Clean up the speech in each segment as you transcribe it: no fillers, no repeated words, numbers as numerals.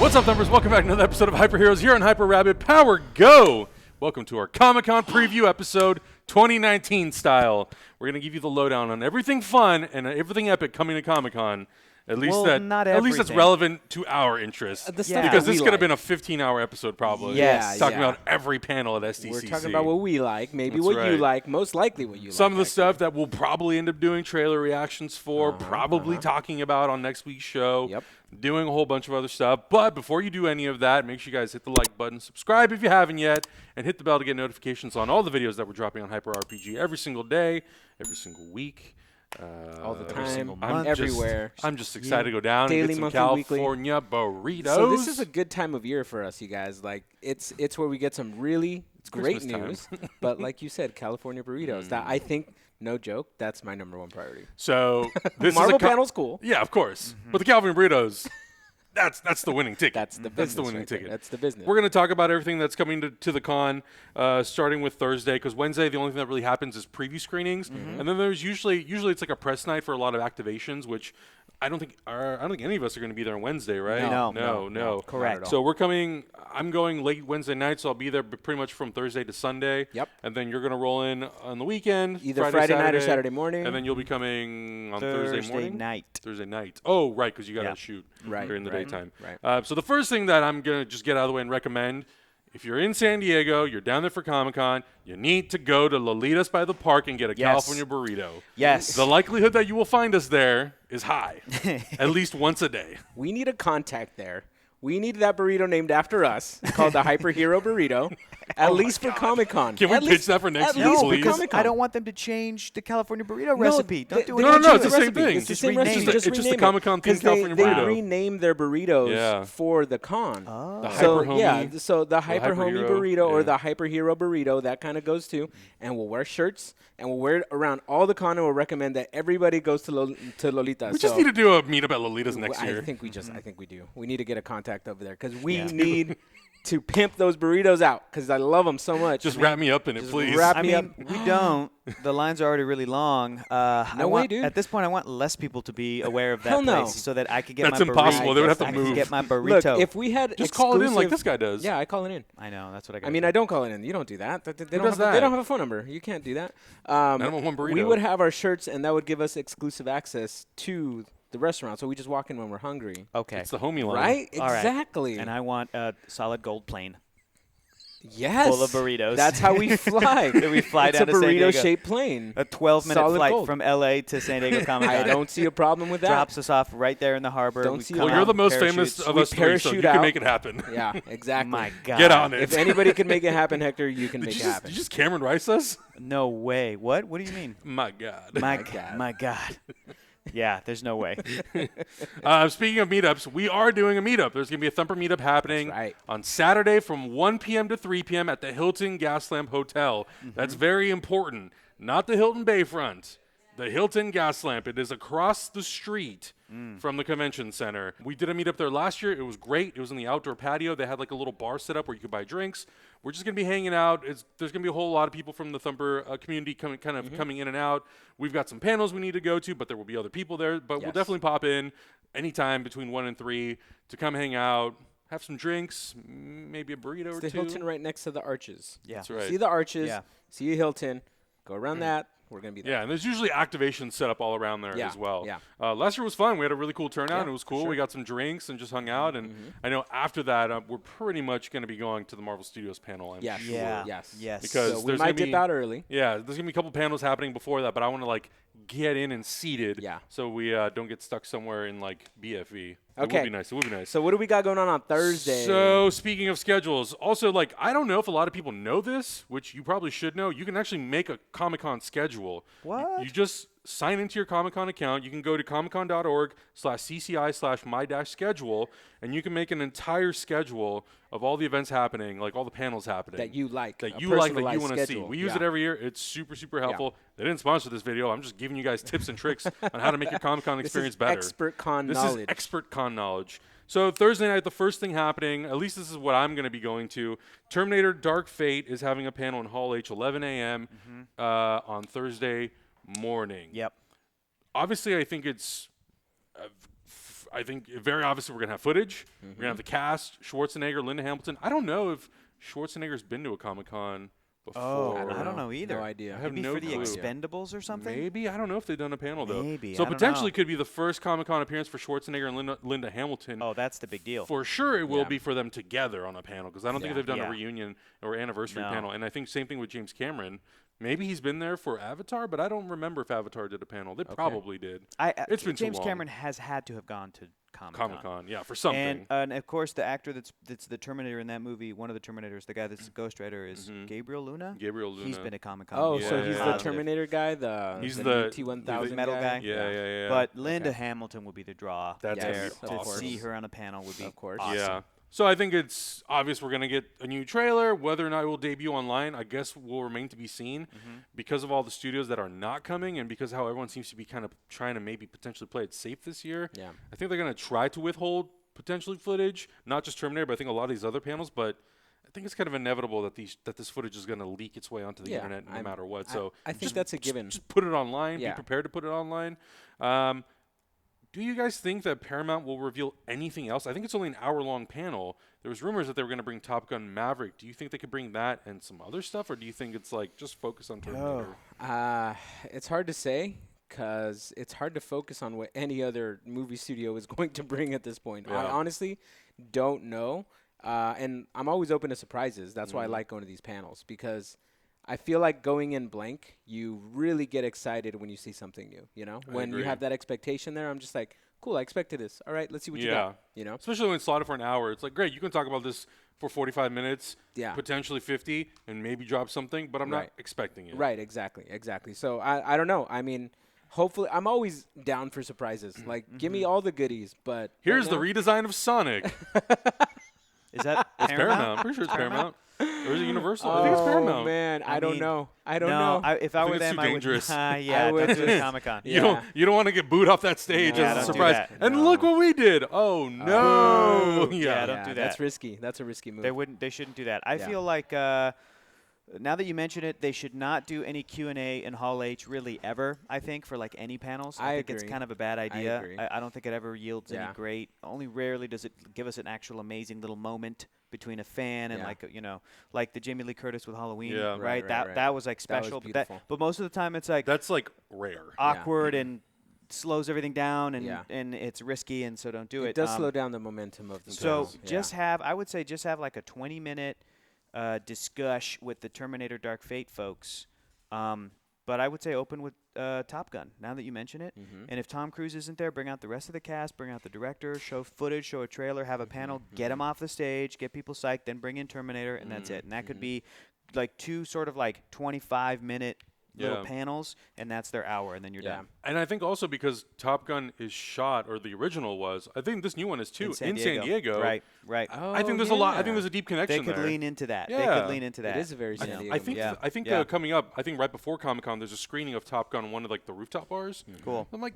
What's up, numbers? Welcome back to another episode of Hyper Heroes here on Hyper Rabbit Power Go. Welcome to our Comic-Con preview episode 2019 style. We're going to give you the lowdown on everything fun and everything epic coming to Comic-Con. At least that's relevant to our interests. Because this could have been a 15-hour episode probably. Talking about every panel at SDCC. We're talking about what we like, maybe what you like, most likely what you like. Some of the stuff that we'll probably end up doing trailer reactions for, probably talking about on next week's show. Yep. Doing a whole bunch of other stuff. But before you do any of that, make sure you guys hit the like button, subscribe if you haven't yet, and hit the bell to get notifications on all the videos that we're dropping on Hyper RPG every single day, every single week. All the time, I'm everywhere. I'm just excited to go down Daily, and get some monthly, California burritos. So this is a good time of year for us, you guys. Like it's where we get some really great news. But like you said, California burritos. That I think, no joke, that's my number one priority. So this Marvel is panel's cool. Yeah, of course. But the California burritos. That's the winning ticket. That's the business. That's the business. We're going to talk about everything that's coming to the con, starting with Thursday, because Wednesday the only thing that really happens is preview screenings, and then there's usually it's like a press night for a lot of activations, which I don't think any of us are going to be there on Wednesday, right? No. Correct. So I'm going late Wednesday night, so I'll be there pretty much from Thursday to Sunday. Yep. And then you're going to roll in on the weekend, either Friday night or Saturday morning, and then you'll be coming on Thursday morning. Thursday night. Oh, right, because you got to shoot during the daytime. Right. So the first thing that I'm going to just get out of the way and recommend, if you're in San Diego, you're down there for Comic-Con, you need to go to Lolitas by the Park and get a California burrito. Yes. The likelihood that you will find us there is high, at least once a day. We need a contact there. We need that burrito named after us, called the Hyper Hero Burrito, at least for Comic-Con. Can we pitch that for next year, please? Because I don't want them to change the California burrito recipe. Don't do it. No, it's the same thing. It's the same recipe. It's just the Comic-Con themed California burrito. They renamed their burritos for the con. The Hyper Homie. So the Hyper Homie burrito or the Hyper Hero burrito, that kind of goes too. And we'll wear shirts and we'll wear it around all the con, and we'll recommend that everybody goes to Lolita. We just need to do a meetup at Lolita's next year. I think we do. We need to get a contact over there because we need to pimp those burritos out because I love them so much. Just wrap me up in it, please. I mean, we don't. The lines are already really long. No way, dude. At this point, I want less people to be aware of that place so that I could get my burrito. That's impossible. They would have to move. Get my burrito. Look, if we had just call it in like this guy does. Yeah, I call it in. I know. That's what I got. I mean, I don't call it in. You don't do that. They don't have a phone number. You can't do that. I don't want one burrito. We would have our shirts, and that would give us exclusive access to the restaurant, so we just walk in when we're hungry. Okay. It's the homie line. Right? All Exactly. Right. And I want a solid gold plane. Yes. Full of burritos. That's how we fly. We fly down to San Diego. It's a burrito-shaped plane. A 12-minute flight from L.A. to San Diego Comic-Con. I don't see a problem with that. Drops us off right there in the harbor. Well, you're the most famous of us three, so you can make it happen. Yeah, exactly. My God. Get on it. If anybody can make it happen, Hector, you can make it happen. Did you just Cameron Rice us? No way. What? What do you mean? My God. My God. Yeah, there's no way. Speaking of meetups, we are doing a meetup. There's going to be a Thumper meetup happening on Saturday from 1 p.m. to 3 p.m. at the Hilton Gaslamp Hotel. That's very important. Not the Hilton Bayfront. The Hilton Gaslamp. It is across the street from the convention center. We did a meetup there last year. It was great. It was in the outdoor patio. They had like a little bar set up where you could buy drinks. We're just going to be hanging out. There's going to be a whole lot of people from the Thumper community coming in and out. We've got some panels we need to go to, but there will be other people there. But we'll definitely pop in anytime between 1 and 3 to come hang out, have some drinks, maybe a burrito or two. It's the Hilton right next to the Arches. Yeah. That's right. See the Arches, see a Hilton, go around that. We're going to be there. Yeah, and there's usually activations set up all around there as well. Yeah. Last year was fun. We had a really cool turnout. It was cool. Sure. We got some drinks and just hung out. And I know after that, we're pretty much going to be going to the Marvel Studios panel, I'm sure. Yes. Because so we might dip out early. Yeah, there's going to be a couple panels happening before that, but I want to, get in and seated so we don't get stuck somewhere in, BFE. Okay. It would be nice. So what do we got going on Thursday? So speaking of schedules, also, I don't know if a lot of people know this, which you probably should know. You can actually make a Comic-Con schedule. What? You just sign into your Comic-Con account. You can go to comiccon.org/CCI/my-schedule, and you can make an entire schedule of all the events happening, all the panels happening. That you like. That you want to see. We use it every year. It's super, super helpful. They didn't sponsor this video. I'm just giving you guys tips and tricks on how to make your Comic-Con experience better. Expert con knowledge. This is expert con knowledge. So Thursday night, the first thing happening, at least this is what I'm going to be going to, Terminator Dark Fate is having a panel in Hall H, 11 a.m. On Thursday morning. Yep. Obviously, I think it's I think very obviously we're going to have footage. We're going to have the cast, Schwarzenegger, Linda Hamilton. I don't know if Schwarzenegger's been to a Comic-Con before. Oh, I don't know either. No idea. I have Maybe no for the clue. Expendables or something? Maybe. I don't know if they've done a panel, though. Maybe. So I don't potentially know. could be the first Comic-Con appearance for Schwarzenegger and Linda Hamilton. Oh, that's the big deal. For sure it will be for them together on a panel, because I don't think they've done Yeah. a reunion or anniversary No. panel. And I think same thing with James Cameron. Maybe he's been there for Avatar, but I don't remember if Avatar did a panel. They probably did. It's been James too long. Cameron has had to have gone to Comic-Con, yeah, for something. And of course, the actor that's the Terminator in that movie, one of the Terminators, the guy that's the Ghost Rider, is Gabriel Luna. Gabriel Luna. He's been at Comic-Con. Oh, Yeah, so he's yeah. the Terminator guy, He's the the T-1000 metal guy? Yeah. But Linda Hamilton would be the draw. That's there. gonna be To awesome. see her on a panel would be Of course. awesome. Yeah. So I think it's obvious we're going to get a new trailer. Whether or not it will debut online, I guess will remain to be seen because of all the studios that are not coming and because how everyone seems to be kind of trying to maybe potentially play it safe this year. Yeah. I think they're going to try to withhold potentially footage, not just Terminator, but I think a lot of these other panels. But I think it's kind of inevitable that this footage is going to leak its way onto the internet no matter what. So I think that's a given. Just put it online. Yeah. Be prepared to put it online. Do you guys think that Paramount will reveal anything else? I think it's only an hour-long panel. There was rumors that they were going to bring Top Gun Maverick. Do you think they could bring that and some other stuff, or do you think it's like just focus on Terminator? It's hard to say because it's hard to focus on what any other movie studio is going to bring at this point. Yeah. I honestly don't know, and I'm always open to surprises. That's why I like going to these panels because I feel like going in blank, you really get excited when you see something new, you know? When you have that expectation there, I'm just like, cool, I expected this. All right, let's see what you got, you know? Especially when it's slotted for an hour. It's like, great, you can talk about this for 45 minutes, potentially 50, and maybe drop something, but I'm not expecting it. Right, exactly. So I don't know. I mean, hopefully, I'm always down for surprises. Like, give me all the goodies, but here's the redesign of Sonic. Is that Paramount? I'm pretty sure it's Paramount. Or is it Universal? I think it's Paramount. Oh, man. I don't know. I don't no, know. if I were it's them, too I would. dangerous. Don't do Comic-Con. You don't want to get booed off that stage Yeah, as a don't do surprise. that. And No. look what we did. Oh no. Yeah, don't do that. That's risky. That's a risky move. They shouldn't do that. I feel like now that you mention it, they should not do any Q&A in Hall H really ever, I think, for like any panels. I think it's kind of a bad idea. agree. I don't think it ever yields any great. Only rarely does it give us an actual amazing little moment between a fan and like the Jamie Lee Curtis with Halloween, right? That was like special. But most of the time it's like that's like rare. Awkward and slows everything down and it's risky, and so don't do it. It does slow down the momentum of the I would say just have like a 20-minute discuss with the Terminator Dark Fate folks. But I would say open with Top Gun, now that you mention it. And if Tom Cruise isn't there, bring out the rest of the cast, bring out the director, show footage, show a trailer, have a panel, get him off the stage, get people psyched, then bring in Terminator, and that's it. And that could be like two sort of like 25-minute little panels, and that's their hour, and then you're done. And I think also because Top Gun is shot, or the original was, I think this new one is too, in San Diego. Right. Oh, I think there's a lot. I think there's a deep connection They could there. lean into that. Yeah. They could lean into that. It is a very San Diego. I think coming up, I think right before Comic-Con, there's a screening of Top Gun, one of like the rooftop bars. Cool. I'm like,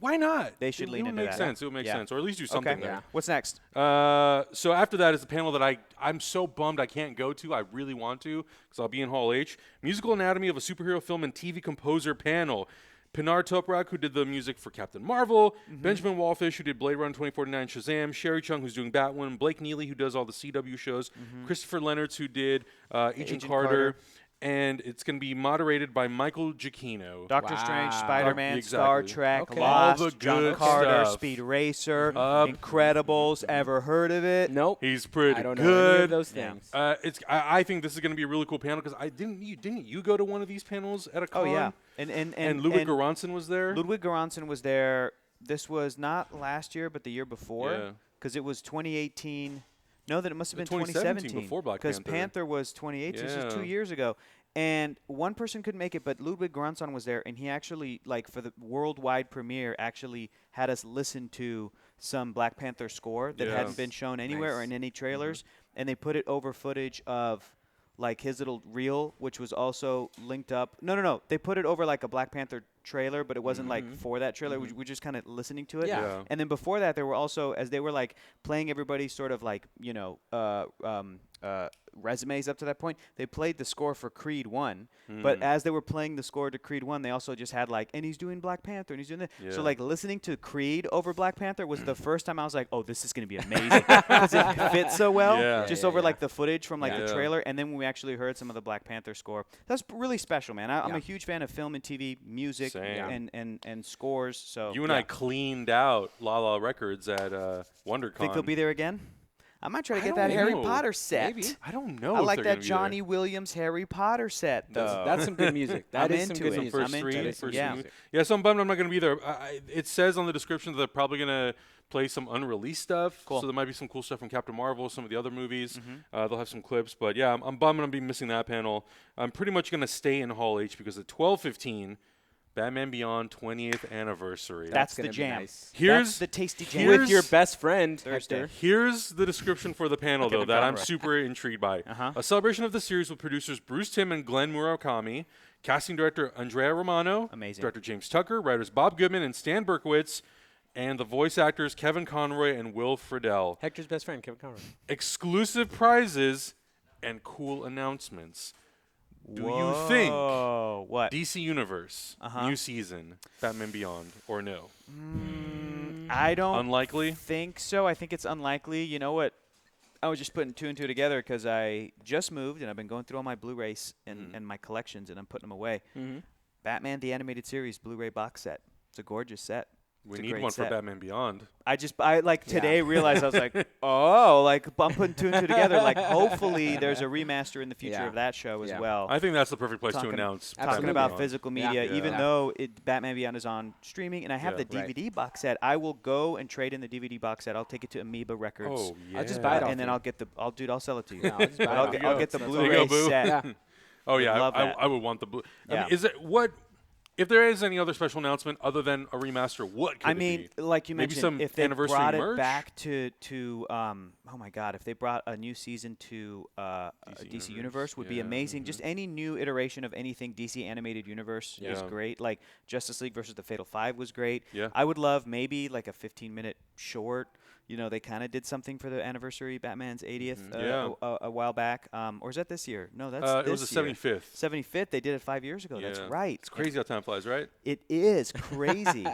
why not? They should lean into that. It would make sense, or at least do something there. What's next? So after that is the panel that I'm so bummed I can't go to. I really want to because I'll be in Hall H. Musical Anatomy of a Superhero Film and TV Composer panel. Pinar Toprak, who did the music for Captain Marvel, Benjamin Wallfish, who did Blade Runner 2049, Shazam, Sherry Chung, who's doing Batwoman, Blake Neely, who does all the CW shows, Christopher Leonards, who did Agent Carter, and it's going to be moderated by Michael Giacchino. Doctor Strange, Spider-Man, Exactly. Star Trek, Okay. Lost, All the John good Carter, stuff. Speed Racer, Incredibles. Ever heard of it? Nope. He's pretty I don't know good. any of those things. I think this is going to be a really cool panel because didn't you go to one of these panels at a con? Oh yeah, and Ludwig Göransson was there. Ludwig Göransson was there. This was not last year, but the year Yeah. before, because it was 2018. No, that it must have been 2017 before Black because Panther. Panther was 2018. So this is 2 years ago. And one person couldn't make it, but Ludwig Göransson was there, and he actually, like, for the worldwide premiere, actually had us listen to some Black Panther score that hadn't been shown anywhere or in any trailers, and they put it over footage of, like, his little reel, which was also linked up. No. They put it over, like, a Black Panther trailer, but it wasn't like for that trailer. We were just kind of listening to it. Yeah. And then before that, there were also, as they were like playing everybody's sort of like, resumes up to that point, they played the score for Creed 1. But as they were playing the score to Creed 1, they also just had like, and he's doing Black Panther, and he's doing that. Yeah. So like listening to Creed over Black Panther was the first time I was like, oh, this is going to be amazing. Because it fits so well, just over like the footage from like the trailer. And then when we actually heard some of the Black Panther score, that's really special, man. I'm a huge fan of film and TV music and scores. So you and I cleaned out La La Records at WonderCon. Think they'll be there again? I might try to get that Harry Potter set. Maybe. I don't know. I if like they're that gonna be Johnny Williams Harry Potter set, though. That's some good music. That I'm is some into good it. music. I'm into it. First Yeah. music. Yeah, so I'm bummed I'm not going to be there. It says on the description that they're probably going to play some unreleased stuff. Cool. So there might be some cool stuff from Captain Marvel, some of the other movies. They'll have some clips. But yeah, I'm bummed I'm going to be missing that panel. I'm pretty much going to stay in Hall H because at 12:15, Batman Beyond 20th anniversary. That's the gonna be jam. nice. That's the tasty jam. With your best friend, Thursday. Hector. Here's the description for the panel, though, that I'm super intrigued by. A celebration of the series with producers Bruce Timm and Glenn Murakami, casting director Andrea Romano, Amazing. director James Tucker, writers Bob Goodman and Stan Berkowitz, and the voice actors Kevin Conroy and Will Friedle. Hector's best friend, Kevin Conroy. Exclusive prizes and cool announcements. Do you think what? DC Universe, new season, Batman Beyond, or no? I don't Unlikely? think so. I think it's unlikely. You know what? I was just putting two and two together because I just moved and I've been going through all my Blu-rays and my collections and I'm putting them away. Batman the Animated Series Blu-ray box set. It's a gorgeous set. We need one for Batman Beyond. I today realized I was like, oh, like I'm putting two and two together. Like hopefully there's a remaster in the future of that show as well. I think that's the perfect place to announce. Talking about Beyond. physical media, even though Batman Beyond is on streaming, and I have the DVD box set, I will go and trade in the DVD box set. I'll take it to Amoeba Records. Oh yeah. I'll just buy it off and then you. I'll sell it to you. Yeah, I'll just buy it off you. I'll get the There you Blu-ray go, boo. set. Oh yeah, love that. I would want the blue. Yeah. I mean, is it what? If there is any other special announcement other than a remaster, what could I it mean, be? like you Maybe mentioned, some if they anniversary brought merch? it back to oh my God, if they brought a new season to DC Universe would be amazing. Just any new iteration of anything DC Animated Universe is great. Like Justice League versus the Fatal Five was great. Yeah. I would love maybe like a 15-minute short. You know, they kind of did something for the anniversary, Batman's 80th, a while back. Or is that this year? No, that's this it was the year. 75th. 75th. They did it 5 years ago. That's right. It's crazy how time flies, right? It is crazy.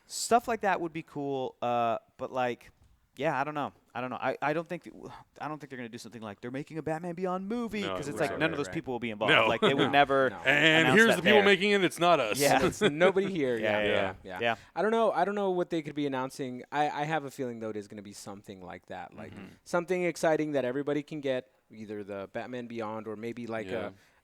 Stuff like that would be cool. But like, yeah, I don't know. I don't think they're gonna do something like they're making a Batman Beyond movie because it's like none of those people will be involved. No. Like they would never. And here's the people making it. It's not us. Yeah. It's nobody here. Yeah. I don't know what they could be announcing. I have a feeling though it is going to be something like that, like something exciting that everybody can get, either the Batman Beyond or maybe like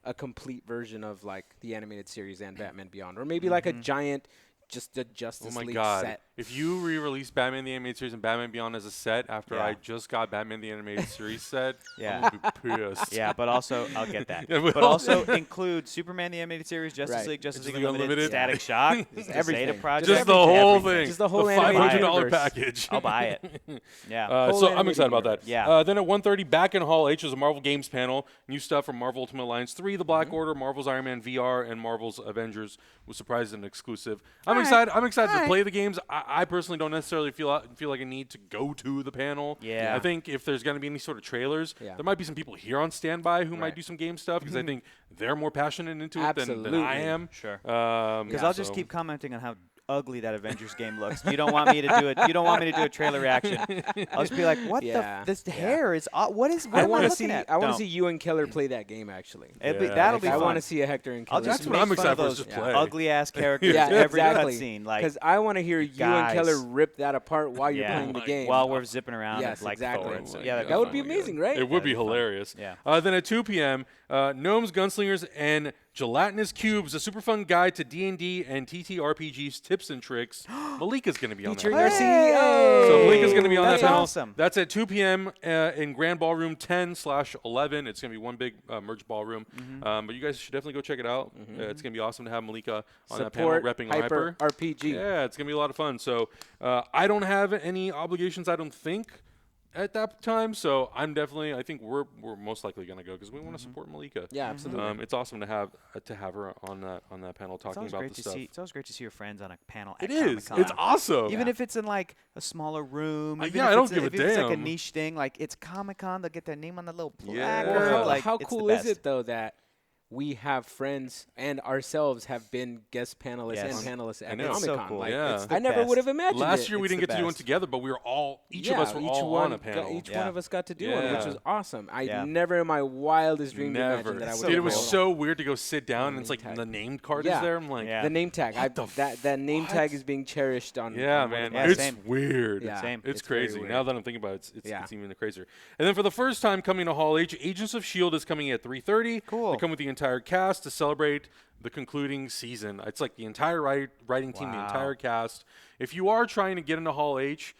a complete version of like the animated series and Batman Beyond, or maybe like a giant. Just a Justice League set. If you re-release Batman the Animated Series and Batman Beyond as a set after I just got Batman the Animated Series set, I'm going to be pissed. Yeah, but also, I'll get that. But also include Superman the Animated Series, Justice League Unlimited, Static Shock, everything. Zeta Project. Just the whole thing. Just the whole $500 package. I'll buy it. Yeah. So I'm excited about that. Yeah. Then at 1:30, back in Hall H is a Marvel Games panel. New stuff from Marvel Ultimate Alliance 3, The Black Order, Marvel's Iron Man VR, and Marvel's Avengers was surprised and exclusive. I'm excited to play the games. I personally don't necessarily feel like I need to go to the panel. Yeah. I think if there's going to be any sort of trailers, there might be some people here on standby who might do some game stuff because I think they're more passionate into it than I am. Sure. Because I'll just keep commenting on how ugly that Avengers game looks. You don't want me to do it. You don't want me to do a trailer reaction. I'll just be like, "What this hair is? What is? What I want to see. I want to see you and Keller play that game. Actually, that'll be I fun. want to see a Hector and Keller. That's what I'm excited for. Just play ugly ass characters. Every cutscene, like because I want to hear you and Keller rip that apart while you're playing the game while we're zipping around. Yes, like exactly. Thor. So, that would be amazing, right? It would be hilarious. Yeah. Then at 2 p.m., Gnomes, Gunslingers, and Gelatinous Cubes, a super fun guide to D&D and TTRPG's tips and tricks. Malika's going to be on that Featuring panel. our CEO. So Malika's going to be on that panel. Awesome. That's at 2 p.m. In Grand Ballroom 10/11. It's going to be one big merch ballroom. But you guys should definitely go check it out. It's going to be awesome to have Malika on that panel repping Hyper RPG. Yeah, it's going to be a lot of fun. So I don't have any obligations, I don't think, at that time. So I think we're most likely going to go because we want to support Malika. Yeah, absolutely. It's awesome to have her on that panel talking about the stuff. It's always great to see your friends on a panel. It at is. Comic-Con. It's awesome. Even if it's in like a smaller room. I don't give a If it's like a damn. niche thing, like it's Comic-Con, they'll get their name on the little placard. Yeah. Well, like, how it's cool the is best. it though that we have friends and ourselves have been guest panelists Yes. and panelists at know. Comic-Con. It's so cool. Like, Yeah. It's the I never best. would have imagined Last it. year we It's didn't the get to do one best. together, but we were each of us were all on a panel. Each one of us got to do one, which Yeah. was awesome. I Yeah. never in my wildest dream Never. imagined that I would. Dude, it was go. so weird to go sit down and it's name like tag. the name card Yeah. is there. I'm like, Yeah. The name tag. What the that name what? tag is being cherished on. yeah, on one of man, my- Yeah, it's same. weird. Yeah. Same. It's very crazy. weird. Now that I'm thinking about it, Yeah. it's even crazier. And then for the first time coming to Hall H, Agents of S.H.I.E.L.D. is coming at 3:30. Cool. They come with the entire cast to celebrate the concluding season. It's like the entire writing team, the Wow. entire cast. If you are trying to get into Hall H,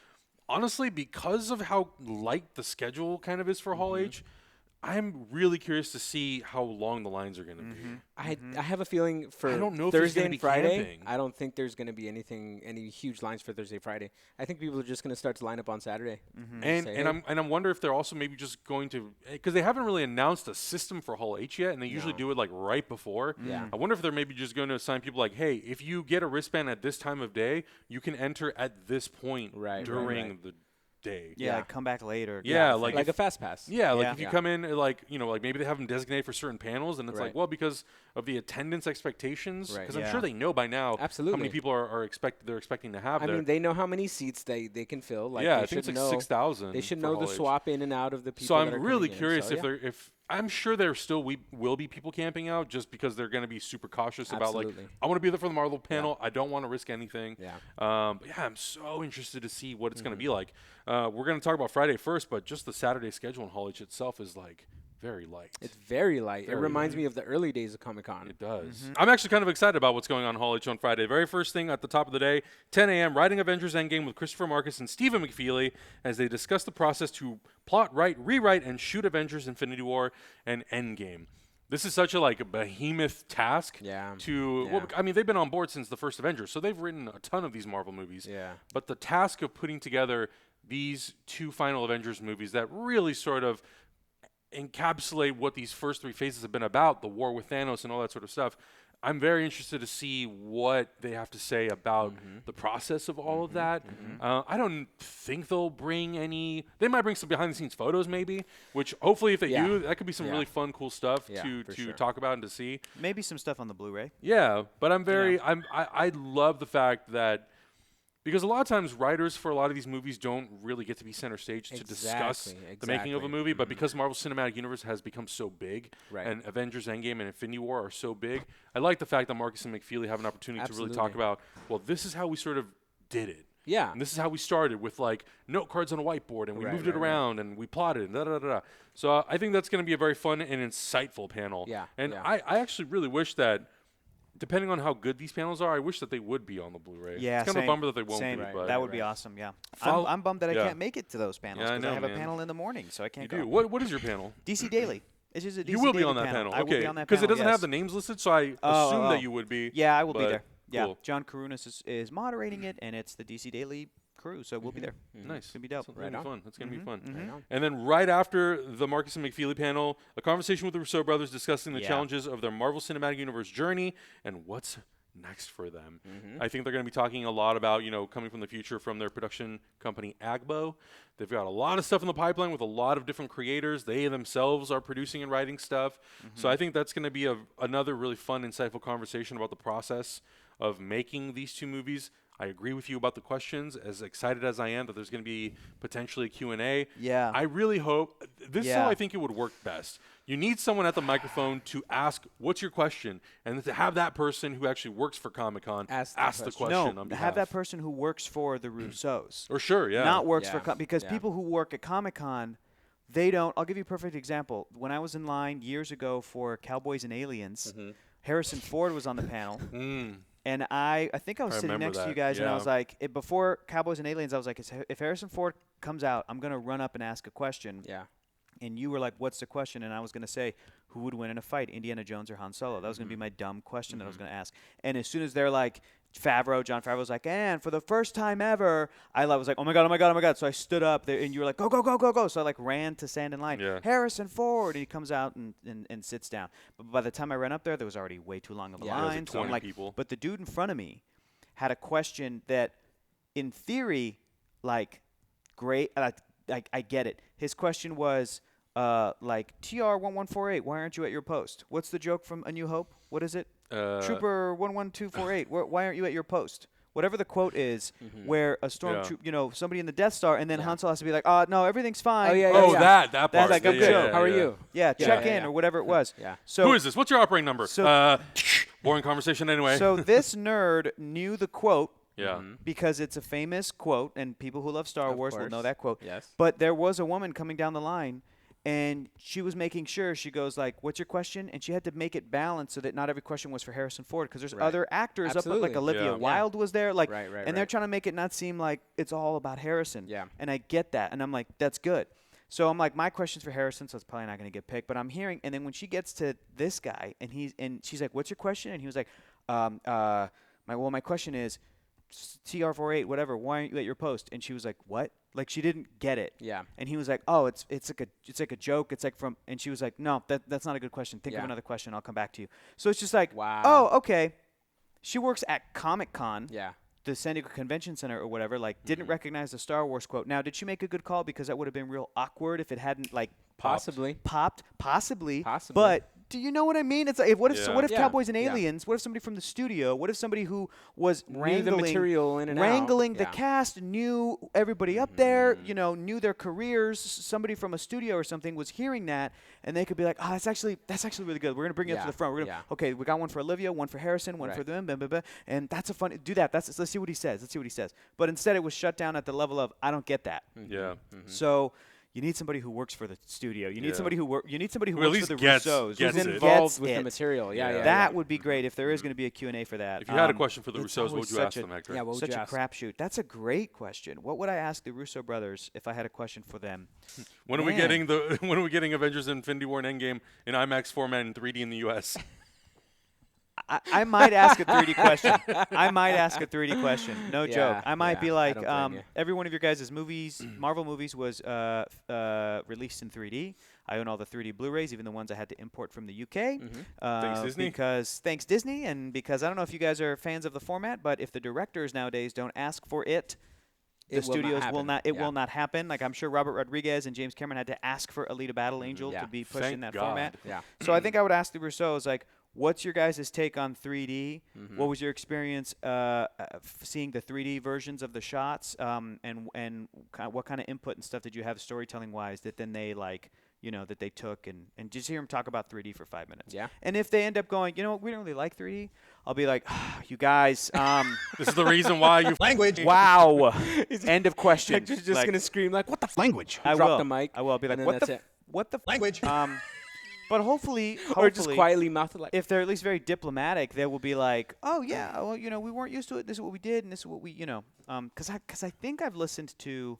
honestly, because of how light the schedule kind of is for Hall H, I'm really curious to see how long the lines are going to be. I have a feeling for I don't know if there's Thursday gonna and be Friday. camping. I don't think there's going to be any huge lines for Thursday, Friday. I think people are just going to start to line up on Saturday. And Say, and hey. I wonder if they're also maybe just going to, because they haven't really announced a system for Hall H yet, and they usually do it like right before. Yeah. I wonder if they're maybe just going to assign people like, hey, if you get a wristband at this time of day, you can enter at this point during the day. Yeah, like come back later. Yeah, like like a fast pass. Yeah, like Yeah. if you Yeah. come in, like like maybe they have them designated for certain panels, and it's like, Right. well, because of the attendance expectations, Right. because I'm Yeah. sure they know by now how Absolutely. many people they're expecting to have I there. mean, they know how many seats they can fill. Like, yeah, they I think it's should like know 6,000. They should for know Hall the H. swap in and out of the people. So that I'm are really coming in. curious So, if they're I'm sure there still will be people camping out just because they're going to be super cautious about like Absolutely. I want to be there for the Marvel panel. I don't want to risk anything. Yeah. But yeah, I'm so interested to see what it's going to be like. We're going to talk about Friday first, but just the Saturday schedule in Hall H itself is like very light. It's very light. Very it reminds light. me of the early days of Comic-Con. It does. I'm actually kind of excited about what's going on in Hall H on Friday. Very first thing at the top of the day, 10 a.m., writing Avengers Endgame with Christopher Markus and Stephen McFeely as they discuss the process to plot, write, rewrite, and shoot Avengers Infinity War and Endgame. This is such a behemoth task. Yeah. Well, I mean, they've been on board since the first Avengers, so they've written a ton of these Marvel movies. Yeah. But the task of putting together these two final Avengers movies that really sort of encapsulate what these first three phases have been about, the war with Thanos and all that sort of stuff. I'm very interested to see what they have to say about the process of all of that. I don't think they'll bring they might bring some behind-the-scenes photos maybe, which hopefully if they do, that could be some really fun, cool stuff to sure. talk about and to see. maybe some stuff on the Blu-ray. Yeah, but I love the fact that, because a lot of times writers for a lot of these movies don't really get to be center stage to discuss the making of a movie, but because Marvel Cinematic Universe has become so big and Avengers Endgame and Infinity War are so big, I like the fact that Markus and McFeely have an opportunity to really talk about, well, this is how we sort of did it. Yeah. And this is how we started with note cards on a whiteboard and we moved it around and we plotted and da-da-da-da. So I think that's going to be a very fun and insightful panel. Yeah, And yeah. I actually really wish that, depending on how good these panels are, I wish that they would be on the Blu-ray. Yeah, it's kind of a bummer that they won't same. be. But That would be awesome. Yeah, Follow- I'm bummed that I Yeah. can't make it to those panels Yeah, I because I, know, have man. a panel in the morning, so I can't you go. do. What is your panel? DC Daily. It's just a DC You will be Daily on that panel. I will Okay. be on that Because it panel, doesn't have the names listed, so I assume that you would be. Yeah, I will be but there. Yeah, cool. John Karunas is moderating it, and it's the DC Daily crew, so we'll be there. Nice. It's gonna be dope. That's gonna be fun. That's gonna be fun. Right on. And then right after the Markus and McFeely panel, a conversation with the Russo brothers discussing the Yeah. challenges of their Marvel Cinematic Universe journey and what's next for them. I think they're going to be talking a lot about, coming from the future from their production company Agbo. They've got a lot of stuff in the pipeline with a lot of different creators. They themselves are producing and writing stuff. So I think that's going to be another really fun, insightful conversation about the process of making these two movies. I agree with you about the questions. As excited as I am that there's going to be potentially a Q&A. Yeah. I really hope this is how Yeah. I think it would work best. You need someone at the microphone to ask, "What's your question?" and then to have that person who actually works for Comic-Con Ask ask the the question. question No, on have behalf. that person who works for the Russos. Or sure, yeah. Not works Yeah. for because Yeah. people who work at Comic-Con, they don't. I'll give you a perfect example. When I was in line years ago for Cowboys and Aliens, Harrison Ford was on the panel. And I think I was sitting remember next to you that, guys, and I yeah. was like, before Cowboys and Aliens, I was like, if Harrison Ford comes out, I'm going to run up and ask a question. Yeah. And you were like, what's the question? And I was going to say, who would win in a fight, Indiana Jones or Han Solo? That was going to be my dumb question that I was going to ask. And as soon as they're like, Jon Favreau's like, and for the first time ever, I was like, oh my god. So I stood up there, and you were like, go. So I like ran to stand in line. Yeah. Harrison Ford, and he comes out and sits down. But by the time I ran up there was already way too long of a line. Like so I'm 20 like, people. but the dude in front of me had a question that, in theory, like, great. I get it. His question was, like, TR-1148, why aren't you at your post? What's the joke from A New Hope? What is it? Trooper 11248, why aren't you at your post? Whatever the quote is, where a stormtrooper, somebody in the Death Star, and then Han Solo has to be like, no, everything's fine. Oh, yeah, that part. That's like, I'm good. How are you? Yeah, check in, or whatever it was. Yeah. So who is this? What's your operating number? So, boring conversation anyway. So this nerd knew the quote. Yeah. Because it's a famous quote, and people who love Star Wars will know that quote. Yes. But there was a woman coming down the line, and she was making sure, she goes like, what's your question? And she had to make it balanced so that not every question was for Harrison Ford, because there's other actors up, like Olivia Wilde was there, like, and they're trying to make it not seem like it's all about Harrison. Yeah. And I get that, and I'm like, that's good. So I'm like, my question's for Harrison, so it's probably not going to get picked. But I'm hearing, and then when she gets to this guy, and she's like, what's your question? And he was like, my question is, TR-48, whatever, why aren't you at your post? And she was like, what? Like, she didn't get it. Yeah. And he was like, oh, it's like a joke. It's like from, and she was like, no, that's not a good question. Think of another question. I'll come back to you. So it's just like, wow. Oh, okay. She works at Comic-Con. Yeah. The San Diego Convention Center or whatever, like, didn't recognize the Star Wars quote. Now, did she make a good call? Because that would have been real awkward if it hadn't, like, Possibly. Possibly. But do you know what I mean? It's like, what if Cowboys and Aliens? What if somebody from the studio? What if somebody who was wrangling the material in and wrangling out. the cast, knew everybody up there, knew their careers? Somebody from a studio or something was hearing that, and they could be like, "Oh, that's actually really good. We're gonna bring it up to the front. We're gonna okay, we got one for Olivia, one for Harrison, one for them, blah, blah, blah. And that's a fun. Do that. Let's see what he says. But instead, it was shut down at the level of, I don't get that. Yeah. So. You need somebody who works for the studio. You need somebody who works for the Russos. Who's involved with the material. That would be great if there is going to be a Q&A for that. If you had a question for the Russos, what would you ask them, Hector? Yeah, what would such you a ask? crapshoot. That's a great question. What would I ask the Russo brothers if I had a question for them? When are we getting Avengers: Infinity War and Endgame in IMAX format in 3D in the US? I might ask a 3D question. No joke. I might be like, every one of your guys' movies, Marvel movies, was released in 3D. I own all the 3D Blu-rays, even the ones I had to import from the UK. Thanks, Disney. Thanks, Disney, and because I don't know if you guys are fans of the format, but if the directors nowadays don't ask for it, the studios will not happen. Like, I'm sure Robert Rodriguez and James Cameron had to ask for Alita Battle Angel to be pushed in that format. Yeah. So I think I would ask the Russos, like, what's your guys' take on 3D? What was your experience seeing the 3D versions of the shots? And what kind of input and stuff did you have storytelling-wise that then they, like, that they took? And just hear them talk about 3D for 5 minutes. Yeah. And if they end up going, we don't really like 3D, I'll be like, you guys. This is the reason why you language. Wow. End of question. Hector's just going to scream like, what the language? I Drop will. the mic. I will. I'll be like, what the language? But hopefully, or just quietly mouth it like. If they're at least very diplomatic, they will be like, "Oh yeah, well, we weren't used to it. This is what we did, and this is what we, because I think I've listened to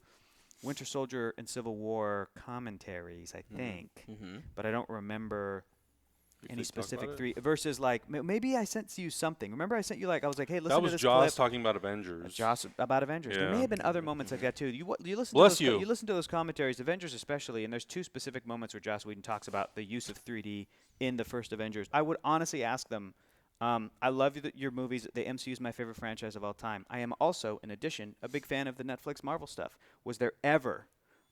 Winter Soldier and Civil War commentaries, I think, but I don't remember any specific 3 versus like maybe I sent you something. Remember I sent you I was like, hey, listen to this Joss clip. talking about Avengers. Joss about Avengers. Yeah. There may have been other moments like that too. You listen. You listen to those commentaries, Avengers especially, and there's 2 specific moments where Joss Whedon talks about the use of 3D in the first Avengers. I would honestly ask them. I love your movies. The MCU is my favorite franchise of all time. I am also, in addition, a big fan of the Netflix Marvel stuff. Was there ever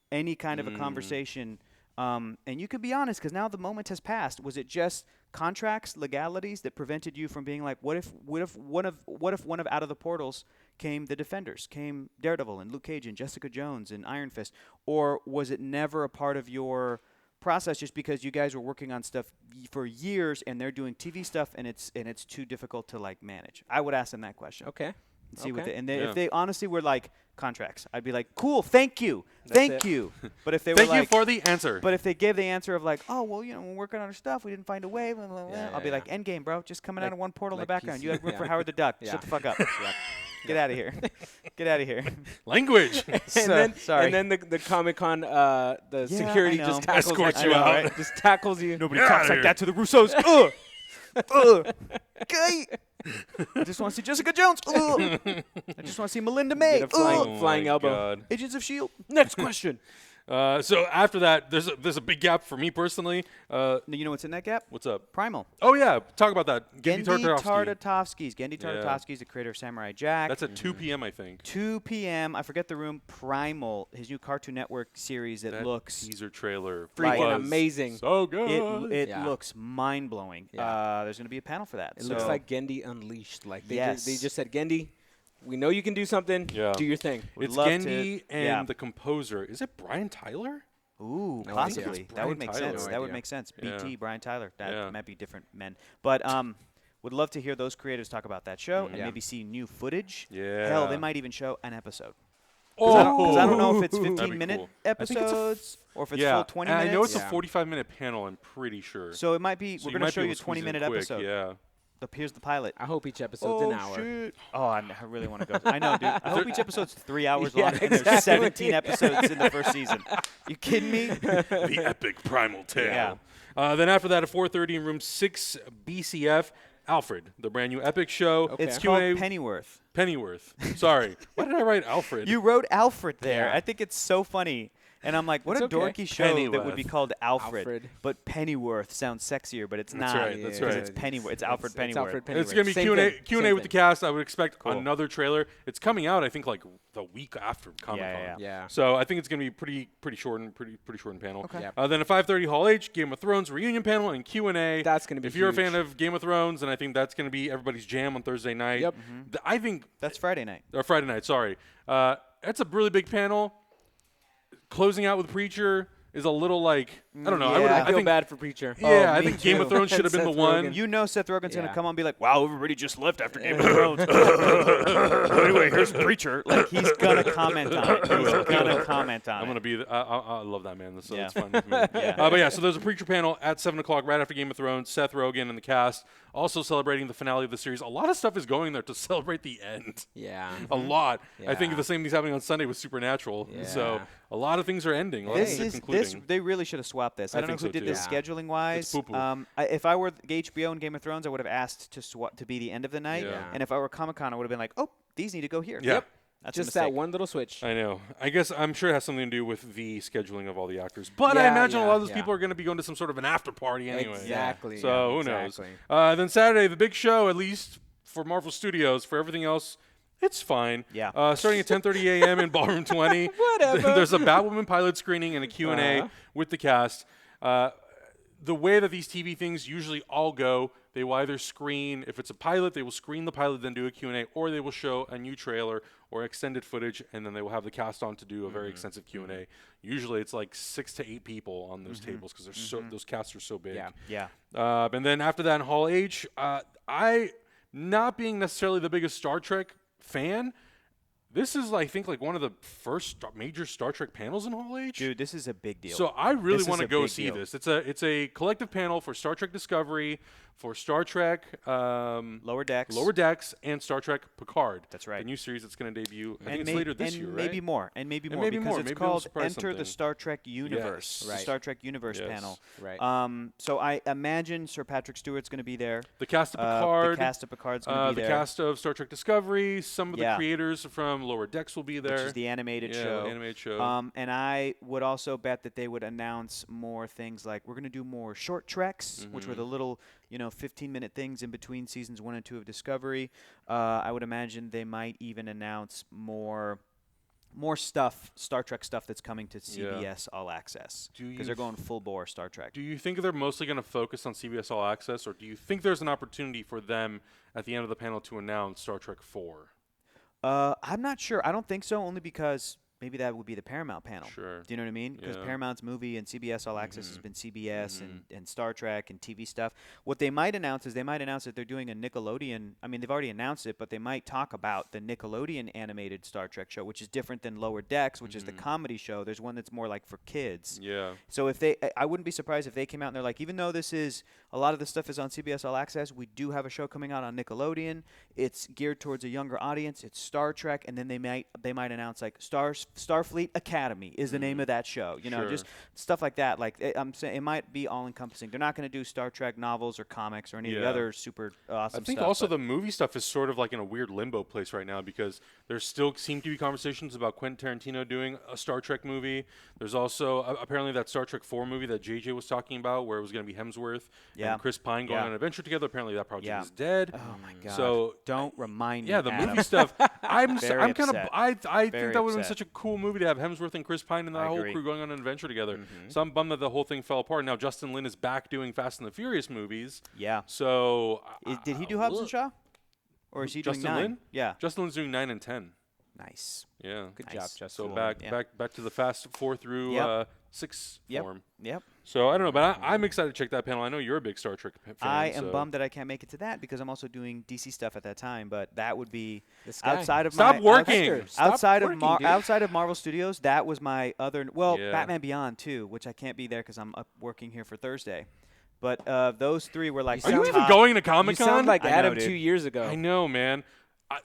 any kind of a conversation? And you can be honest, because now the moment has passed. Was it just contracts, legalities that prevented you from being like, what if one of Out of the Portals came the Defenders, came Daredevil and Luke Cage and Jessica Jones and Iron Fist, or was it never a part of your process just because you guys were working on stuff for years and they're doing TV stuff and it's too difficult to manage? I would ask them that question. Okay. And see what if they honestly were like contracts, I'd be like, cool, thank you. But if they were thank you for the answer. But if they gave the answer of like, oh well, we're working on our stuff, we didn't find a way, blah, blah, blah, I'll be like, Endgame, bro, just coming out of one portal in the background. You had room for Howard the Duck. Shut the fuck up. Get out of here. Get out of here. Language. Sorry. And then the Comic-Con, the security just tackles escorts you out. Just tackles you. Nobody talks like that to the Russos. Ugh. I just want to see Jessica Jones. Ugh. I just want to see Melinda May. Get a flying my elbow. God. Agents of S.H.I.E.L.D. Next question. So after that, there's a big gap for me personally. You know what's in that gap? What's up? Primal. Oh yeah, talk about that. Gendy Tartakovsky. Gendy Tartakovsky is the creator of Samurai Jack. That's at 2 p.m. I think. 2 p.m. I forget the room. Primal, his new Cartoon Network series that looks teaser trailer freaking amazing. So good. It looks mind blowing. Yeah. There's going to be a panel for that. It looks like Gendy Unleashed. Like they Yes. just said, Gendy, we know you can do something. Yeah. Do your thing. It's love Gendy to- and the composer. Is it Brian Tyler? Ooh, No possibly. idea. That would Brian make Tyler. sense. No That would idea. make sense. Yeah. BT, Brian Tyler. That Yeah. might be different men. But would love to hear those creators talk about that show and Yeah. maybe see new footage. Yeah. Hell, they might even show an episode. Oh, Because I don't know if it's That'd be 15-minute cool. I think it's a episodes or if it's yeah. full 20 and minutes. I know it's Yeah. a 45-minute panel. I'm pretty sure. So it might be, So we're you going to might show be you a able to squeeze it in 20-minute quick, episode. Yeah. Here's the pilot. I hope each episode's an hour. Shit. Oh, I really want to go. I know, dude. I hope each episode's 3 hours Yeah, long, and there's exactly. 17 episodes in the first season. You kidding me? The epic primal tale. Yeah. Then after that, at 4:30 in room 6 BCF, Alfred, the brand new epic show. Okay. It's Q&A called Pennyworth. Pennyworth. Sorry. Why did I write Alfred? You wrote Alfred there. Yeah. I think it's so funny. And I'm like, what It's a okay. dorky show that would Pennyworth. be called Alfred. Alfred. But Pennyworth sounds sexier, but it's That's not. right, that's Because right. it's Pennyworth. It's Alfred Pennyworth. Alfred Pennyworth. It's going to be Same Q&A, thing. Q&A Same with the thing. cast. I would expect Cool. another trailer. It's coming out, I think, like the week after Comic-Con. Yeah. Yeah. So I think it's going to be pretty short and pretty short panel. Okay. Yeah. Then at 5:30 Hall H, Game of Thrones reunion panel and Q&A. That's gonna be If you're a huge. fan of Game of Thrones, then I think that's going to be everybody's jam on Thursday night. Yep. I think That's Friday night. or Friday night. Sorry. That's a really big panel. Closing out with Preacher is a little like I don't know. Yeah, I feel think bad for Preacher. Yeah, I me think Game of too. Thrones should have been the Seth one. Rogen. You know Seth Rogen's going to Yeah. come on and be like, wow, everybody just left after Game of Thrones. Anyway, here's Preacher. Like, he's going to comment on it. He's going to comment on I'm it. gonna be. I love that man. So Yeah. it's fun with me. Yeah. But yeah, so there's a Preacher panel at 7 o'clock right after Game of Thrones. Seth Rogen and the cast also celebrating the finale of the series. A lot of stuff is going there to celebrate the end. Yeah. A lot. I think Yeah. the same thing's happening on Sunday with Supernatural. So Yeah. a lot of things are ending. A lot of This things is are concluding. they really should have swapped this. I don't know think who so did this too. scheduling wise. It's poo-poo. If I were HBO and Game of Thrones, I would have asked to be the end of the night. Yeah. And if I were Comic-Con, I would have been like, oh, these need to go here. Yeah. Yep. That's a Just that mistake. one little switch. I know. I guess I'm sure it has something to do with the scheduling of all the actors. But I Yeah, imagine a lot of those yeah. people are going to be going to some sort of an after party anyway. Exactly. So yeah, who knows? exactly. Then Saturday, the big show, at least for Marvel Studios. For everything else, it's fine. Yeah. Starting at 10:30 a.m. in Ballroom 20. Whatever. There's a Batwoman pilot screening and a Q&A Uh-huh. with the cast. The way that these TV things usually all go, they will either screen, if it's a pilot, they will screen the pilot, then do a Q&A, or they will show a new trailer or extended footage, and then they will have the cast on to do a very extensive Q&A. Usually it's like 6 to 8 people on those tables because those casts are so big. Yeah. Yeah. And then after that in Hall H, I, not being necessarily the biggest Star Trek fan, this is, I think, like one of the first major Star Trek panels in Hall H. Dude, this is a big deal. So I really This want is to a go big see deal. this. It's a collective panel for Star Trek Discovery, for Star Trek Lower Decks. and Star Trek Picard. That's right. The new series that's going to debut. I think And it's later this year, right? maybe more. And maybe more. maybe because more. it's Maybe they'll called surprise Enter the something. Star Trek Universe. Yes. The Right. Star Trek Universe Yes. panel. Right. So I imagine Sir Patrick Stewart's going to be there. The cast of The Picard. cast of Picard's going to be the there. cast of Star Trek Discovery. Some of the Yeah. creators from Lower Decks will be there. Which is the animated Yeah, show. the animated show. And I would also bet that they would announce more things like we're going to do more short treks, which were the little, 15-minute things in between seasons 1 and 2 of Discovery. I would imagine they might even announce more stuff, Star Trek stuff that's coming to CBS All Access Do you because they're going full bore Star Trek. Do you think they're mostly going to focus on CBS All Access, or do you think there's an opportunity for them at the end of the panel to announce Star Trek 4? I'm not sure. I don't think so, only because maybe that would be the Paramount panel. Sure. Do you know what I mean? Because Yeah. Paramount's movie and CBS All Access has been CBS and Star Trek and TV stuff. What they might announce is that they're doing a Nickelodeon. I mean, they've already announced it, but they might talk about the Nickelodeon animated Star Trek show, which is different than Lower Decks, which is the comedy show. There's one that's more like for kids. Yeah. So I wouldn't be surprised if they came out and they're like, even though a lot of the stuff is on CBS All Access, we do have a show coming out on Nickelodeon. It's geared towards a younger audience. It's Star Trek, and then they might announce like Star Starfleet Academy is the name of that show. You know, just stuff like that. Like I'm saying, it might be all encompassing. They're not going to do Star Trek novels or comics or any of the other super awesome stuff. I think also the movie stuff is sort of like in a weird limbo place right now because there still seem to be conversations about Quentin Tarantino doing a Star Trek movie. There's also apparently that Star Trek 4 movie that JJ was talking about where it was going to be Hemsworth and Chris Pine going on an adventure together. Apparently that project is dead. Oh my god. So don't remind me. Yeah, the movie stuff. I'm kind of I think that would have been such a cool movie to have Hemsworth and Chris Pine and that whole crew going on an adventure together. So I'm bummed that the whole thing fell apart. Now Justin Lin is back doing Fast and the Furious movies. Yeah. So did he do Hobbs and Shaw? Or is he Justin doing 9? Lin? Yeah. Justin Lin's doing 9 and 10. Nice. Yeah. Good job, Justin. So back to the Fast 4 through 6 form. Yep. So I don't know, but I'm excited to check that panel. I know you're a big Star Trek fan. I am bummed that I can't make it to that because I'm also doing DC stuff at that time. But that would be outside of Stop working. Outside of Marvel Studios. That was my other. Well, Batman Beyond too, which I can't be there because I'm up working here for Thursday. But those 3 were like. Are you even going to Comic-Con? You sound like Adam 2 years ago. I know, man.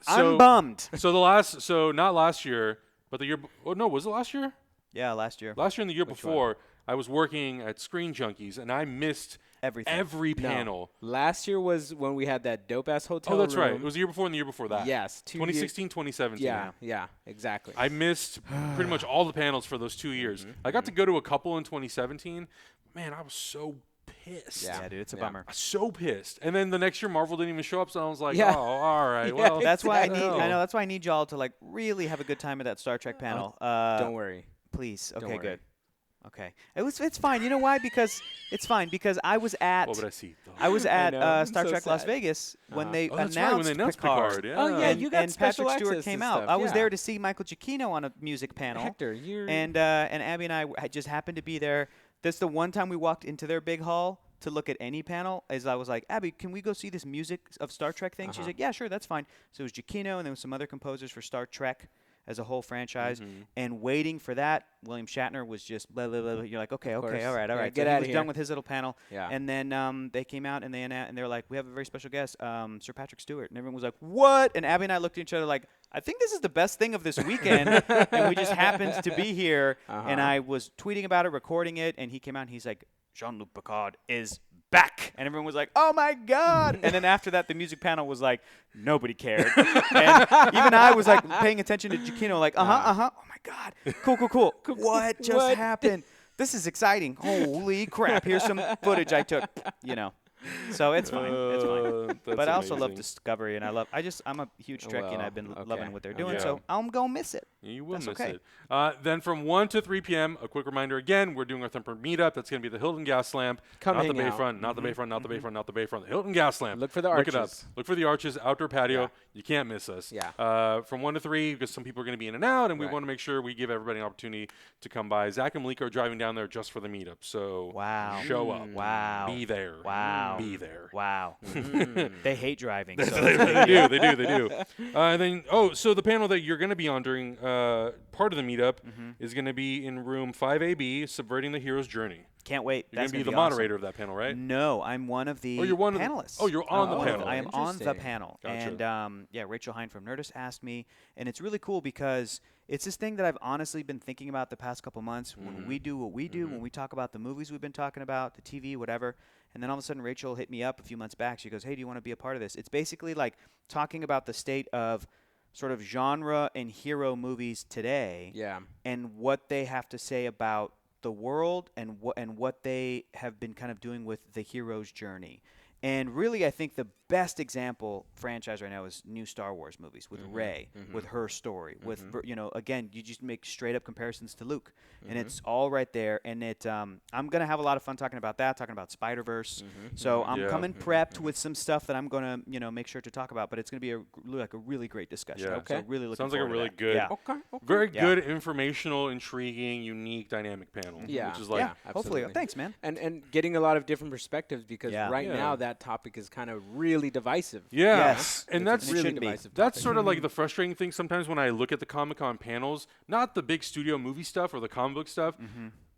I'm bummed. So not last year, but the year. Oh no, was it last year? Yeah, last year. Last year and the year before, I was working at Screen Junkies, and I missed everything. Every panel. No. Last year was when we had that dope-ass hotel room. Oh, that's right. It was the year before and the year before that. Yes. 2016, 2017. Yeah, exactly. I missed pretty much all the panels for those 2 years. I got to go to a couple in 2017. Man, I was so pissed. Yeah, dude, it's a bummer. So pissed. And then the next year, Marvel didn't even show up, so I was like, oh, all right. Well, that's why I know. That's why I need y'all to like really have a good time at that Star Trek panel. Don't worry. Please. Okay, good. Okay. It's fine. You know why? Because I was at what would I see? I was at Star Trek Las Vegas when they announced Picard. Yeah. Oh yeah, you got and special Patrick Stewart access came to out. stuff. I was there to see Michael Giacchino on a music panel. Hector, you're and Abby and I just happened to be there. That's the one time we walked into their big hall to look at any panel. As I was like, Abby, can we go see this music of Star Trek thing? She's like, yeah, sure, that's fine. So it was Giacchino and there was some other composers for Star Trek as a whole franchise, and waiting for that, William Shatner was just blah, blah, blah. You're like, okay, all right. Yeah, So get he was done with his little panel, Yeah. and then they came out and they were like, we have a very special guest, Sir Patrick Stewart, and everyone was like, what? And Abby and I looked at each other like, I think this is the best thing of this weekend, and we just happened to be here, and I was tweeting about it, recording it, and he came out and he's like, Jean-Luc Picard is back. And everyone was like, oh, my God. And then after that, the music panel was like, nobody cared. And even I was like paying attention to Giacchino like, oh, my God. Cool. What just happened? This is exciting. Holy crap. Here's some footage I took, So it's fine. But I also love Discovery, and I'm a huge Trekkie, and I've been loving what they're doing, so I'm going to miss it. You will miss it. Then from 1 to 3 p.m., a quick reminder again, we're doing our Thumper meetup. That's going to be the Hilton Gas Lamp. Not the Bayfront, not the Bayfront. The Hilton Gas Lamp. Look for the arches. Look it up. Look for the arches, outdoor patio. Yeah. You can't miss us. Yeah. From 1 to 3, because some people are going to be in and out, and we want to make sure we give everybody an opportunity to come by. Zach and Malika are driving down there just for the meetup. So show up. Wow. Be there. Wow. Be there. Wow. They hate driving. So They do. And then, so the panel that you're going to be on during part of the meetup is going to be in room 5AB, Subverting the Hero's Journey. Can't wait. You're going to be the awesome. moderator of that panel, right? No, I'm one of the panelists. You're on the panel. I am on the panel. Gotcha. And Rachel Hine from Nerdist asked me, and it's really cool because it's this thing that I've honestly been thinking about the past couple months. When we do what we do, when we talk about the movies we've been talking about, the TV, whatever, and then all of a sudden Rachel hit me up a few months back. She goes, hey, do you want to be a part of this? It's basically like talking about the state of sort of genre and hero movies today, and what they have to say about the world and what they have been kind of doing with the hero's journey. And really, I think the best example franchise right now is new Star Wars movies with Rey, with her story, with again, you just make straight up comparisons to Luke, and it's all right there. And I'm gonna have a lot of fun talking about that, talking about Spider-Verse. So I'm coming prepped with some stuff that I'm gonna make sure to talk about. But it's gonna be a really great discussion. Yeah. So really looking Sounds like a forward really to that. good, Yeah. very good, informational, intriguing, unique, dynamic panel. Yeah. Which is like, hopefully. Thanks, man. And getting a lot of different perspectives because right now that topic is kind of really divisive. Yeah. Yes. And that's really divisive. That's sort of like the frustrating thing sometimes when I look at the Comic-Con panels, not the big studio movie stuff or the comic book stuff,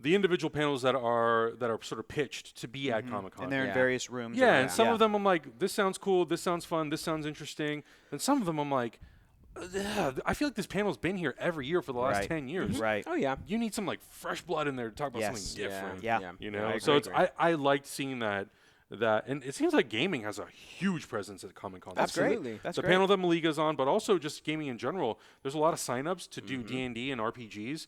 the individual panels that are sort of pitched to be at Comic-Con. And they're in various rooms. Yeah, and some of them I'm like, this sounds cool, this sounds fun, this sounds interesting. And some of them I'm like, I feel like this panel's been here every year for the last 10 years. Right. Oh yeah. You need some like fresh blood in there to talk about something different. Yeah. You know, I so agree. I liked seeing that, and it seems like gaming has a huge presence at Comic-Con. Absolutely. That's the great. panel that Maliga's on, but also just gaming in general. There's a lot of signups to do D&D and RPGs,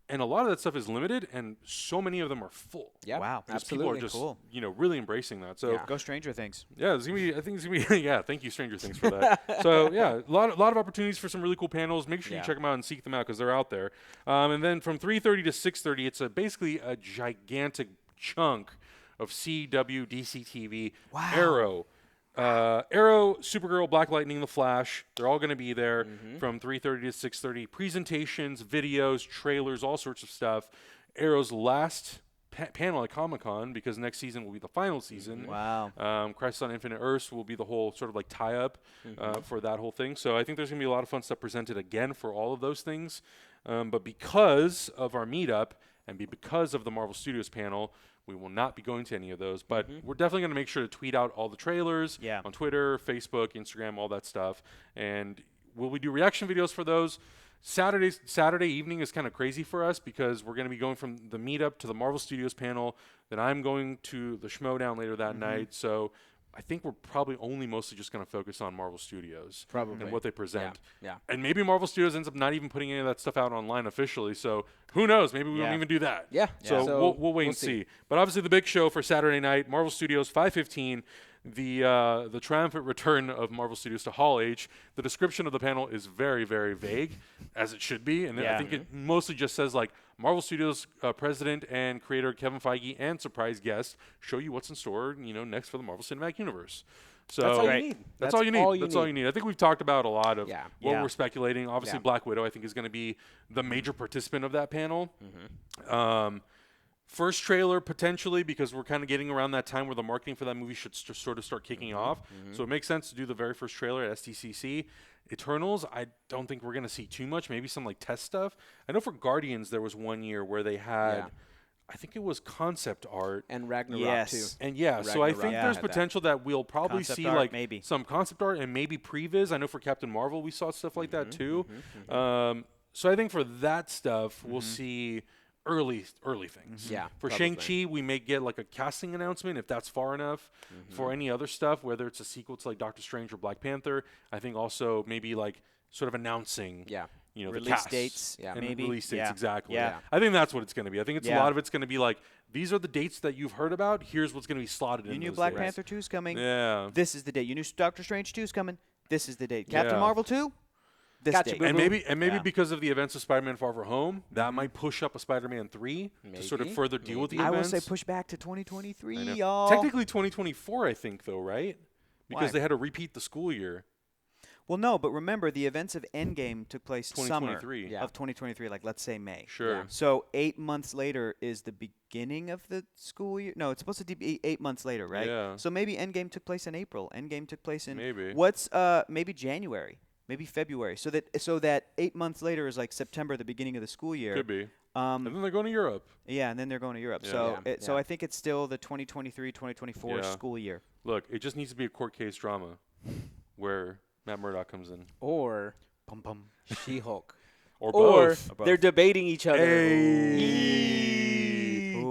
and a lot of that stuff is limited, and so many of them are full. Yeah. Wow. Because Absolutely. people are just Cool. really embracing that. So Go Stranger Things. yeah, it's gonna be. I think it's gonna be. Yeah, thank you, Stranger Things, for that. So yeah, a lot of opportunities for some really cool panels. Make sure you check them out and seek them out because they're out there. And then from 3:30 to 6:30, it's basically a gigantic chunk of CW, DC TV, Arrow. Arrow, Supergirl, Black Lightning, The Flash, they're all going to be there from 3:30 to 6:30. Presentations, videos, trailers, all sorts of stuff. Arrow's last panel at Comic-Con, because next season will be the final season. Wow. Crisis on Infinite Earths will be the whole sort of like tie-up for that whole thing. So I think there's going to be a lot of fun stuff presented again for all of those things. But because of our meetup and because of the Marvel Studios panel, we will not be going to any of those, but we're definitely going to make sure to tweet out all the trailers on Twitter, Facebook, Instagram, all that stuff. And will we do reaction videos for those? Saturday evening is kind of crazy for us because we're going to be going from the meetup to the Marvel Studios panel. Then I'm going to the Schmodown later that night. So I think we're probably only mostly just going to focus on Marvel Studios and what they present. Yeah. And maybe Marvel Studios ends up not even putting any of that stuff out online officially. So who knows? Maybe we won't even do that. Yeah. So we'll wait and see. But obviously the big show for Saturday night, Marvel Studios, 5:15. The triumphant return of Marvel Studios to Hall H. The description of the panel is very, very vague, as it should be. And I think it mostly just says like Marvel Studios president and creator Kevin Feige and surprise guest show you what's in store, next for the Marvel Cinematic Universe. So that's all you need. That's all you need. That's all you need. I think we've talked about a lot of what we're speculating. Obviously, Black Widow, I think, is going to be the major participant of that panel. First trailer, potentially, because we're kind of getting around that time where the marketing for that movie should sort of start kicking off. So it makes sense to do the very first trailer at SDCC. Eternals, I don't think we're going to see too much. Maybe some like test stuff. I know for Guardians, there was one year where they had, I think it was concept art. And Ragnarok too. And so I think there's potential that we'll probably see like some concept art and maybe previs. I know for Captain Marvel, we saw stuff like that too. So I think for that stuff, we'll see early things. Yeah. For probably. Shang-Chi, we may get like a casting announcement if that's far enough. For any other stuff, whether it's a sequel to like Doctor Strange or Black Panther, I think also maybe like sort of announcing the release cast dates, and maybe. release dates, exactly. Yeah. I think that's what it's going to be. I think it's a lot of it's going to be like, these are the dates that you've heard about. Here's what's going to be slotted in. You knew those Black dates. Panther 2 is coming. Yeah. This is the date. You knew Doctor Strange 2 is coming. This is the date. Captain Marvel 2. This Gotcha, date. boo-boo. And maybe because of the events of Spider-Man Far From Home, that might push up a Spider-Man 3 to sort of further deal with the I will events. say push back to 2023, I know. y'all. Technically 2024, I think, though, right? Because Why? they had to repeat the school year. Well, no, but remember, the events of Endgame took place summer 2023. of 2023, like let's say May. Sure. Yeah. So 8 months later is the beginning of the school year. No, it's supposed to be 8 months later, right? Yeah. So maybe Endgame took place in April. Endgame took place in Maybe. What's maybe January, maybe February. So that 8 months later is like September, the beginning of the school year. Could be. And then they're going to Europe. Yeah, and then they're going to Europe. Yeah. So Yeah. so I think it's still the 2023-2024 school year. Look, it just needs to be a court case drama where Matt Murdock comes in. Or Pum pum. She-Hulk. Or Or both. they're debating each other.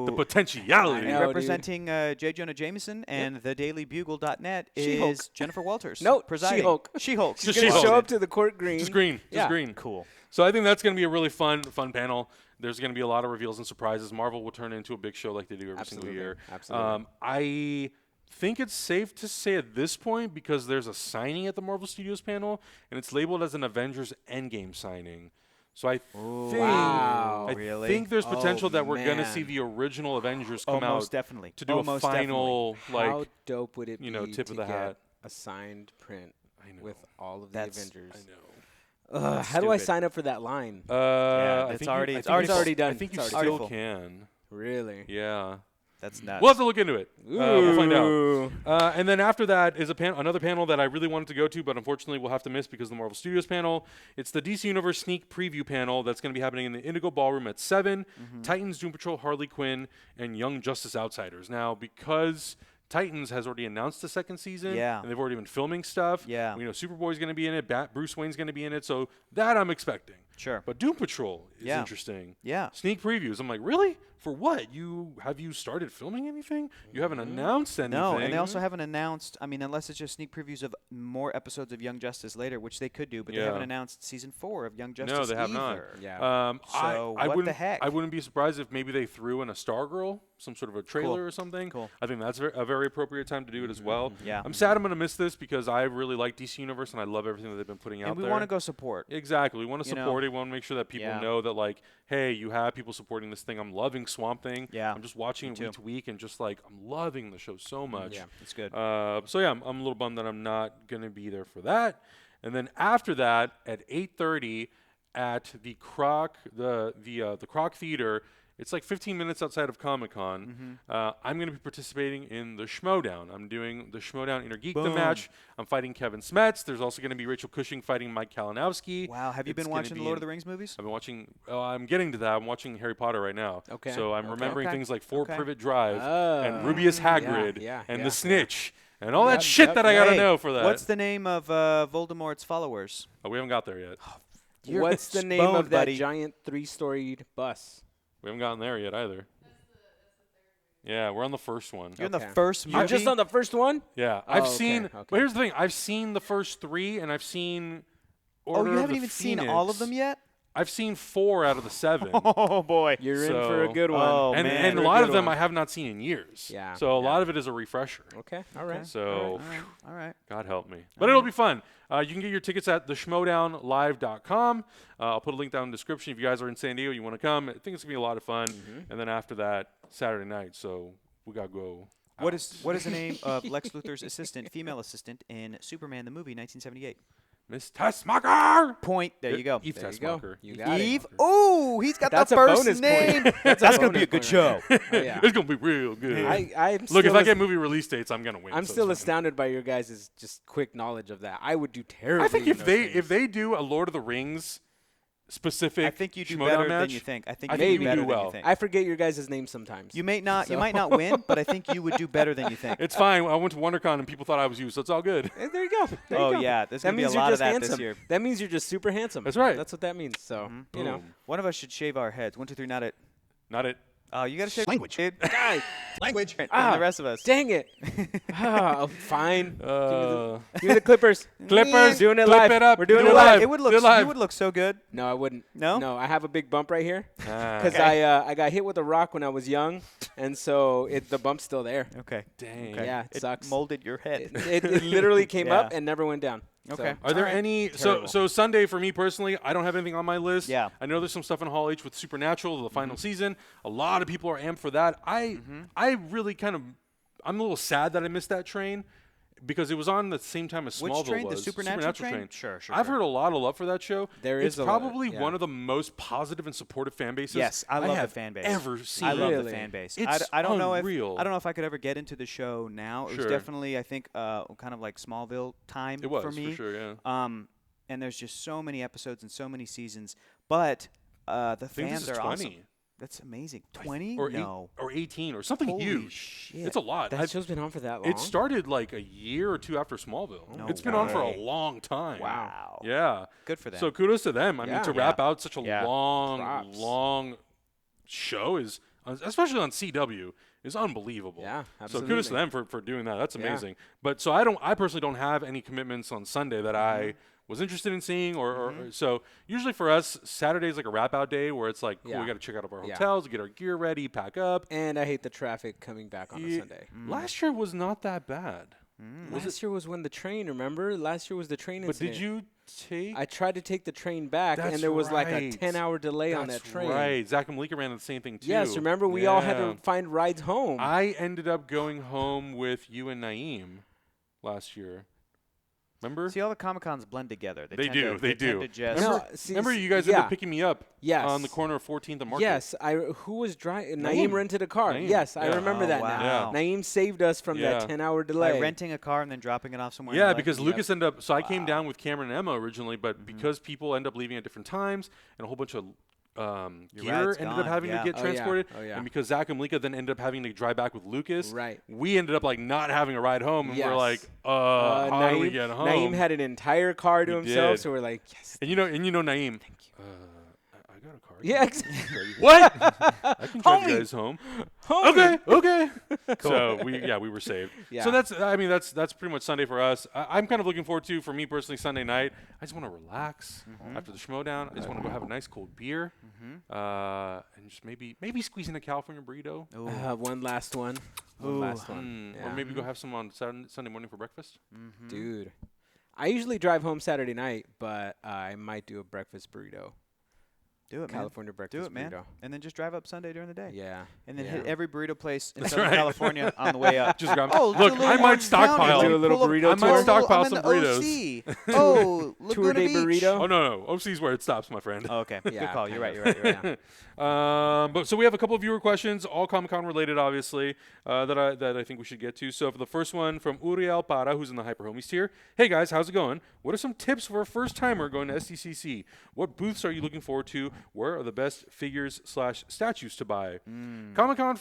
The potentiality. I know, Representing J. Jonah Jameson and thedailybugle.net She-Hulk. is Jennifer Walters. No, presiding. She-Hulk. She-Hulk. She's Just going to She-Hulk. show up to the court green. Just green. Yeah. Just green. Cool. So I think that's going to be a really fun panel. There's going to be a lot of reveals and surprises. Marvel will turn it into a big show like they do every single year. Absolutely. I think it's safe to say at this point, because there's a signing at the Marvel Studios panel, and it's labeled as an Avengers Endgame signing. So I Wow. Really? think there's potential that we're going to man. see the original Avengers come Most out definitely. to do a Most final, How like, dope would it be tip to of the get hat. a signed print I know. with all of the That's- Avengers? I know. How do I stupid. sign up for that line? I it's think already- you, it's I think already you- done. I think you It's already still full. can. Really? Yeah. That's nuts. We'll have to look into it. We'll find out. Ooh. And then after that is another panel that I really wanted to go to, but unfortunately we'll have to miss because of the Marvel Studios panel. It's the DC Universe sneak preview panel that's going to be happening in the Indigo Ballroom at 7. Titans, Doom Patrol, Harley Quinn, and Young Justice Outsiders. Now, because Titans has already announced the second season. Yeah. And they've already been filming stuff. Yeah. We know Superboy's going to be in it. Bruce Wayne's going to be in it. So that I'm expecting. Sure. But Doom Patrol is Yeah. interesting. Yeah. Sneak previews. I'm like, really? For what? Have you started filming anything? You haven't announced anything. No, and they also haven't announced, I mean, unless it's just sneak previews of more episodes of Young Justice later, which they could do, but they haven't announced season 4 of Young Justice No, they have not. either. Yeah. So I what wouldn't, the heck? I wouldn't be surprised if maybe they threw in a Stargirl, some sort of a trailer Cool. or something. Cool. I think that's a very appropriate time to do it as well. Yeah. I'm sad I'm going to miss this because I really like DC Universe and I love everything that they've been putting out And we there. want to go support. Exactly. We want to support it. We want to make sure that people Yeah. know that, like, hey, you have people supporting this thing. I'm loving Swamp Thing. Yeah. I'm just watching it week to week and just, like, I'm loving the show so much. Yeah, it's good. So, yeah, I'm a little bummed that I'm not going to be there for that. And then after that, at 8:30 at the Kroc, the Kroc Theater, it's like 15 minutes outside of Comic-Con. I'm going to be participating in the Schmodown. I'm doing the Schmodown Inner Geekdom match. I'm fighting Kevin Smets. There's also going to be Rachel Cushing fighting Mike Kalinowski. Wow, have you been watching the Lord of the Rings movies? I've been watching. I'm getting to that. I'm watching Harry Potter right now. Okay. So I'm remembering Okay. things like Fort Okay. Privet Drive and Rubius Hagrid yeah, and yeah, the Snitch and all that shit yep. that I got to Hey, know for that. What's the name of Voldemort's followers? Oh, we haven't got there yet. What's the name boned, of that buddy. giant 3-storied bus? We haven't gotten there yet either. Yeah, we're on the first one. You're in the Okay. first movie. I'm just on the first one? Yeah, Oh, I've okay, seen. okay. But here's the thing: I've seen the first 3, and I've seen. Oh, Order you of haven't the even seen all of Phoenix. them yet? I've seen 4 out of the 7. Oh, boy. You're in for a So- good one. Oh, and man. a lot of them I have not seen in years. Yeah, So a yeah. lot of it is a refresher. Okay, all right. So All right. God help me. But it'll be fun. You can get your tickets at theschmodownlive.com. I'll put a link down in the description if you guys are in San Diego, you want to come. I think it's going to be a lot of fun. And then after that, Saturday night. So we got to go. What is the name of Lex Luthor's assistant, female assistant, in Superman the movie, 1978? Miss Tessmacher! Point. There you go. Eve There you go. Tessmacher. You got Eve. it. Oh, he's got That's the a first bonus name. point. That's a going to be a bonus good point show. Oh, yeah. It's going to be real good. I'm Look, if still I get movie release dates, I'm going to win. I'm so still it's fine. astounded by your guys' just quick knowledge of that. I would do terribly. I think in those things. if they do a Lord of the Rings specific I think you do Schmodown better match, than you think. I think I you think do you better do than well. you think. I forget your guys' names sometimes. You may not. You So- might not win, but I think you would do better than you think. It's fine. I went to WonderCon and people thought I was you, so it's all good. There you go. There you Oh, go. yeah, there's That gonna be a means you're lot of just that handsome. this year. That means you're just super handsome. That's right. That's what that means. So you know. Boom. One of us should shave our heads. 1, 2, 3. Not it. Not it. Oh, you got to shave Language. Dude. Guy, Language. And the rest of us. dang it. Fine. Uh, Give me the clippers. Clippers, Doing it clip live. it up. We're doing do it it live. live. It would Do look. it live. You would look so good. No, I wouldn't. No? No, I have a big bump right here Ah, because I got hit with a rock when I was young, and so the bump's still there. Okay. dang. Okay. Yeah, it sucks. Molded your head. It literally came Yeah. up and never went down. Okay. So, Are there All right. any Terrible. so Sunday for me personally, I don't have anything on my list. Yeah. I know there's some stuff in Hall H with Supernatural, the final season. A lot of people are amped for that. I really I'm a little sad that I missed that train because it was on the same time as Which Smallville train? The was. Supernatural train? Sure. I've heard a lot of love for that show. There it's is a lot, probably yeah. one of the most positive and supportive fan bases Yes, I love the have fan base. ever seen. I love the Really? fan base. It's I don't know unreal. if if I could ever get into the show now. It was Sure. definitely I think kind of like Smallville time It was for me. sure, yeah. And there's just so many episodes and so many seasons, but the I think fans this is are 20 awesome. That's amazing. 20? or No. or 18 or something Holy huge. shit. It's a lot. that show's been on for that long. It started like a year or two after Smallville. No It's been on for a way. long time. Wow. Yeah. Good for them. So kudos to them. I mean, Yeah. to wrap out such a Yeah. Props. long show is, especially on CW, is unbelievable. Yeah, So kudos to absolutely. them for doing that. That's Yeah. amazing. But so I personally don't have any commitments on Sunday that I was interested in seeing or so usually for us Saturday's like a wrap out day where it's like cool, Yeah. we got to check out of our Yeah. hotels, get our gear ready, pack up. And I hate the traffic coming back on a Ye- Sunday. Last year was not that bad. Last year was when the train, remember? Last year was the train But incident. did you take I tried to take the train back, That's and there was like a right. 10-hour delay on that That's train. right. Zach and Malika ran the same thing too. Yes, remember? We all had Yeah. to find rides home. I ended up going home with you and Naeem last year. Remember? See, all the Comic Cons blend together. They tend do, To, they tend do. to just No, see, Remember you guys yeah. ended up picking me up Yes. on the corner of 14th and Market. Yes, who was driving? Naeem. Naeem rented a car. Naeem, Yes, I yeah. remember Oh, that wow. now. Naeem saved us from Yeah. that 10-hour by delay. renting a car and then dropping it off somewhere. in Yeah, LA. because Yep. Lucas ended up. So I came down with Cameron and Emma originally, but because people end up leaving at different times and a whole bunch of gear ended up having to get transported. Oh, yeah. And because Zach and Malika then ended up having to drive back with Lucas, Right. we ended up like not having a ride home. And we're like, how do we get home? Naeem had an entire car to himself, so we're like, yes. And you know Naeem. Thank you. I got a car. Yeah, exactly. What? I can drive you Homie. guys home. Homie. Okay. So we were saved. Yeah. So that's pretty much Sunday for us. I'm kind of looking forward to, for me personally, Sunday night. I just want to relax after the schmodown. I just want to go have a nice cold beer, and just maybe squeeze in a California burrito. One last one. Or maybe go have some on Sunday morning for breakfast. Dude, I usually drive home Saturday night, but I might do a breakfast burrito. Do it, California man. breakfast Do it, man. burrito. And then just drive up Sunday during the day. Yeah. And then hit every burrito place in That's Southern right. California on the way up. Just grab. Oh, look, I might stockpile. Do a little burrito I might tour. stockpile I'm some in burritos. the OC. Oh, Laguna Two-a-day Beach. burrito. Oh no, OC's where it stops, my friend. Oh, okay. Good Yeah, call. You're kind right. of. You're right. But so we have a couple of viewer questions, all Comic-Con related, obviously, that I think we should get to. So for the first one from Uriel Para, who's in the Hyper Homies tier. Hey guys, how's it going? What are some tips for a first timer going to SDCC? What booths are you looking forward to? Where are the best figures/statues to buy? Comic-Con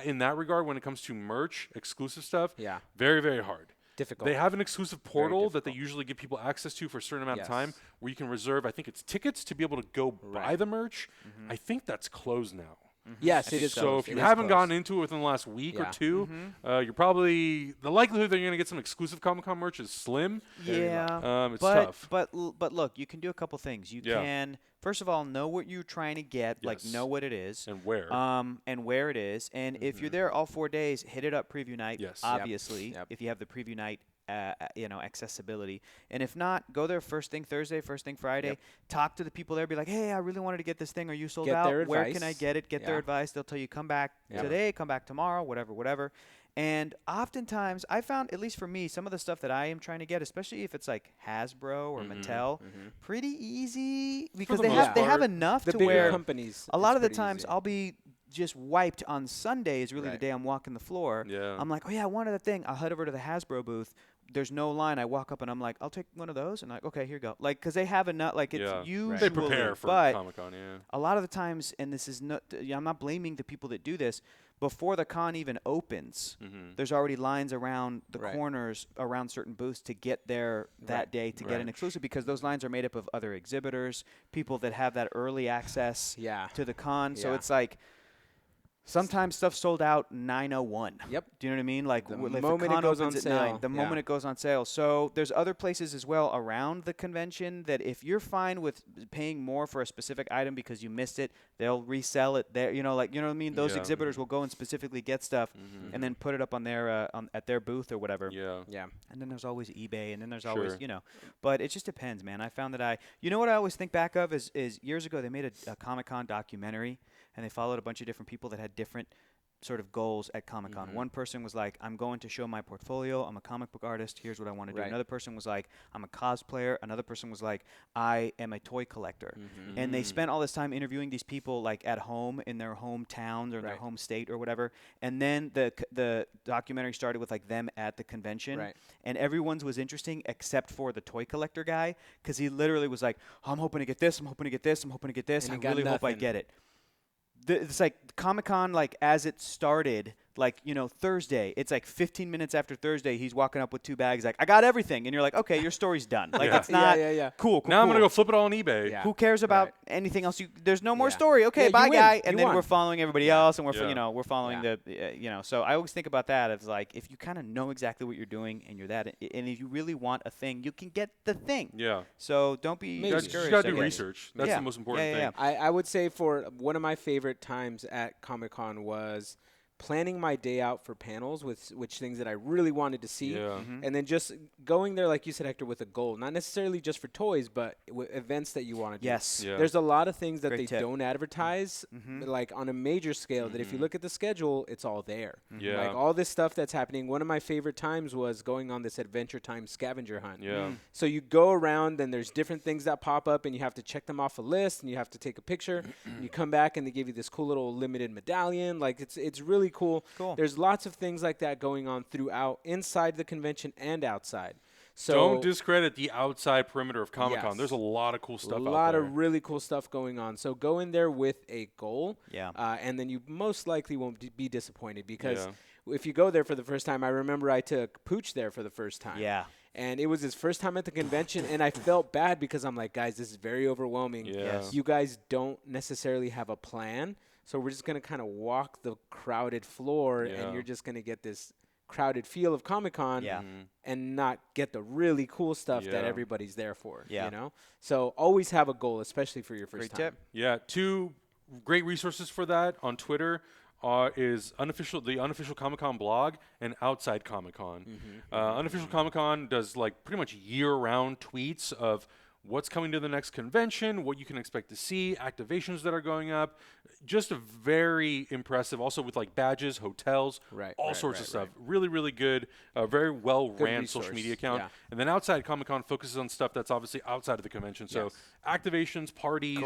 in that regard, when it comes to merch, exclusive stuff, very, very hard. Difficult. They have an exclusive portal that they usually give people access to for a certain amount of time, Yes. where you can reserve, I think it's tickets to be able to go buy the merch. I think that's closed now. Yes, it is. So if you haven't gotten into it within the last week or two, you're probably, the likelihood that you're going to get some exclusive Comic-Con merch is slim. Yeah. It's tough. But look, you can do a couple things. You can, first of all, know what you're trying to get, like know what it is. And where. And where it is. And if you're there all 4 days, hit it up preview night, obviously, Yep. if you have the preview night accessibility. And if not, go there first thing Thursday, first thing Friday. Talk to the people there. Be like, hey, I really wanted to get this thing. Are you sold out? Their Where advice. can I get it? Get their advice. They'll tell you, come back today, come back tomorrow, whatever. And oftentimes, I found, at least for me, some of the stuff that I am trying to get, especially if it's like Hasbro or Mattel, pretty easy because the they most have part. enough The to bigger where companies. a lot it's of the pretty times easy. I'll be just wiped on Sunday is really the day I'm walking the floor. Yeah. I'm like, oh yeah, I wanted a thing. I'll head over to the Hasbro booth. There's no line. I walk up and I'm like, I'll take one of those. And I'm like, okay, here you go. Like, because they have enough. Like, it's usually. They prepare for but Comic-Con, yeah. a lot of the times, and this is not, I'm not blaming the people that do this. Before the con even opens, there's already lines around the corners around certain booths to get there that day to get an exclusive, because those lines are made up of other exhibitors, people that have that early access to the con. So it's like, sometimes stuff sold out 9:01. Yep. Do you know what I mean? Like The if moment the con it goes opens on at sale. 9, the moment it goes on sale. So there's other places as well around the convention that if you're fine with paying more for a specific item because you missed it, they'll resell it there. You know what I mean? Those exhibitors will go and specifically get stuff and then put it up on their at their booth or whatever. Yeah. And then there's always eBay, and then there's always, but it just depends, man. I found that what I always think back of is years ago they made a Comic-Con documentary, and they followed a bunch of different people that had different sort of goals at Comic-Con. One person was like, I'm going to show my portfolio. I'm a comic book artist. Here's what I want to do. Another person was like, I'm a cosplayer. Another person was like, I am a toy collector. And they spent all this time interviewing these people like at home in their hometowns or their home state or whatever. And then the documentary started with like them at the convention. And everyone's was interesting except for the toy collector guy, because he literally was like, I'm hoping to get this. I'm hoping to get this. I'm hoping to get this. And I really hope I get it. It's like Comic-Con, like as it started, like, Thursday, it's like 15 minutes after Thursday, he's walking up with 2 bags, like, I got everything. And you're like, okay, your story's done. Like, it's not cool. Now I'm going to go flip it all on eBay. Yeah. Who cares about anything else? There's no more story. Okay, bye, guy. And then we're following everybody else, and we're following so I always think about that as like, if you kind of know exactly what you're doing and you're that, and if you really want a thing, you can get the thing. Yeah. So don't be discouraged. You got to do research. That's the most important thing. I would say for one of my favorite times at Comic-Con was planning my day out for panels with which things that I really wanted to see, and then just going there, like you said, Hector, with a goal, not necessarily just for toys, but events that you want to do. Yes. Yeah. There's a lot of things that Great they tip. don't advertise, like on a major scale, that if you look at the schedule, it's all there. Yeah. Like all this stuff that's happening. One of my favorite times was going on this Adventure Time scavenger hunt. Yeah. So you go around, and there's different things that pop up, and you have to check them off a list, and you have to take a picture. And you come back, and they give you this cool little limited medallion. Like it's really cool. Cool. There's lots of things like that going on throughout, inside the convention and outside. So don't discredit the outside perimeter of Comic-Con. Yes. There's a lot of cool stuff out there. A lot of really cool stuff going on. So go in there with a goal, and then you most likely won't be disappointed because if you go there for the first time, I remember I took Pooch there for the first time. Yeah. And it was his first time at the convention, and I felt bad because I'm like, guys, this is very overwhelming. Yes. You guys don't necessarily have a plan, so we're just going to kind of walk the crowded floor, and you're just going to get this crowded feel of Comic-Con and not get the really cool stuff that everybody's there for, you know? So always have a goal, especially for your first time. Tip. Yeah, 2 great resources for that on Twitter is the unofficial Comic-Con blog and Outside Comic-Con. Unofficial Comic-Con does like pretty much year-round tweets of what's coming to the next convention, what you can expect to see, activations that are going up. Just a very impressive, also with like badges, hotels, all sorts of stuff. Really, really good, very well-ran social media account. Yeah. And then Outside Comic-Con focuses on stuff that's obviously outside of the convention. So activations, parties,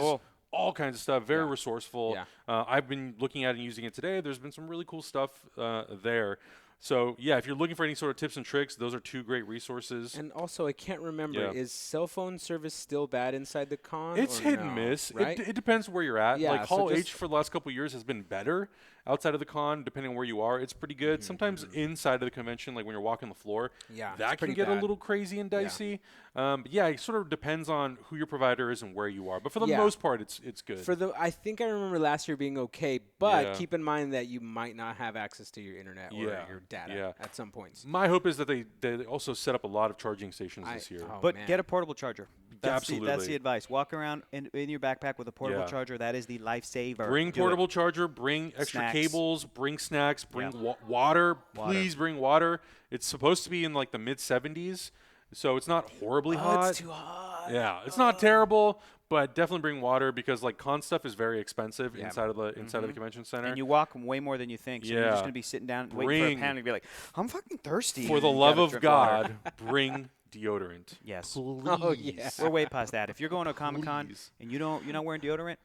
all kinds of stuff, very resourceful. I've been looking at and using it today. There's been some really cool stuff there. So, yeah, if you're looking for any sort of tips and tricks, those are 2 great resources. And also, I can't remember, is cell phone service still bad inside the con? It's hit and miss. Right? It depends where you're at. Yeah, like so Hall H for the last couple of years has been better. Outside of the con, depending on where you are, it's pretty good. Sometimes inside of the convention, like when you're walking the floor, that can get a little crazy and dicey. But yeah, it sort of depends on who your provider is and where you are. But for the most part, it's good. I think I remember last year being okay, but keep in mind that you might not have access to your internet or your data at some points. My hope is that they also set up a lot of charging stations this year. But get a portable charger. Absolutely. That's the advice. Walk around in your backpack with a portable charger. That is the lifesaver. Bring portable charger. Bring extra cables. Bring snacks. Bring water. Please bring water. It's supposed to be in like the mid-70s, so it's not horribly hot. It's too hot. Yeah, it's not terrible, but definitely bring water because like con stuff is very expensive inside of the convention center. And you walk way more than you think. So you're just gonna be sitting down waiting for a panel and be like, I'm fucking thirsty. For the love of God, bring deodorant. Yes. Please. Oh yeah. We're way past that. If you're going to a Comic-Con and you're not wearing deodorant,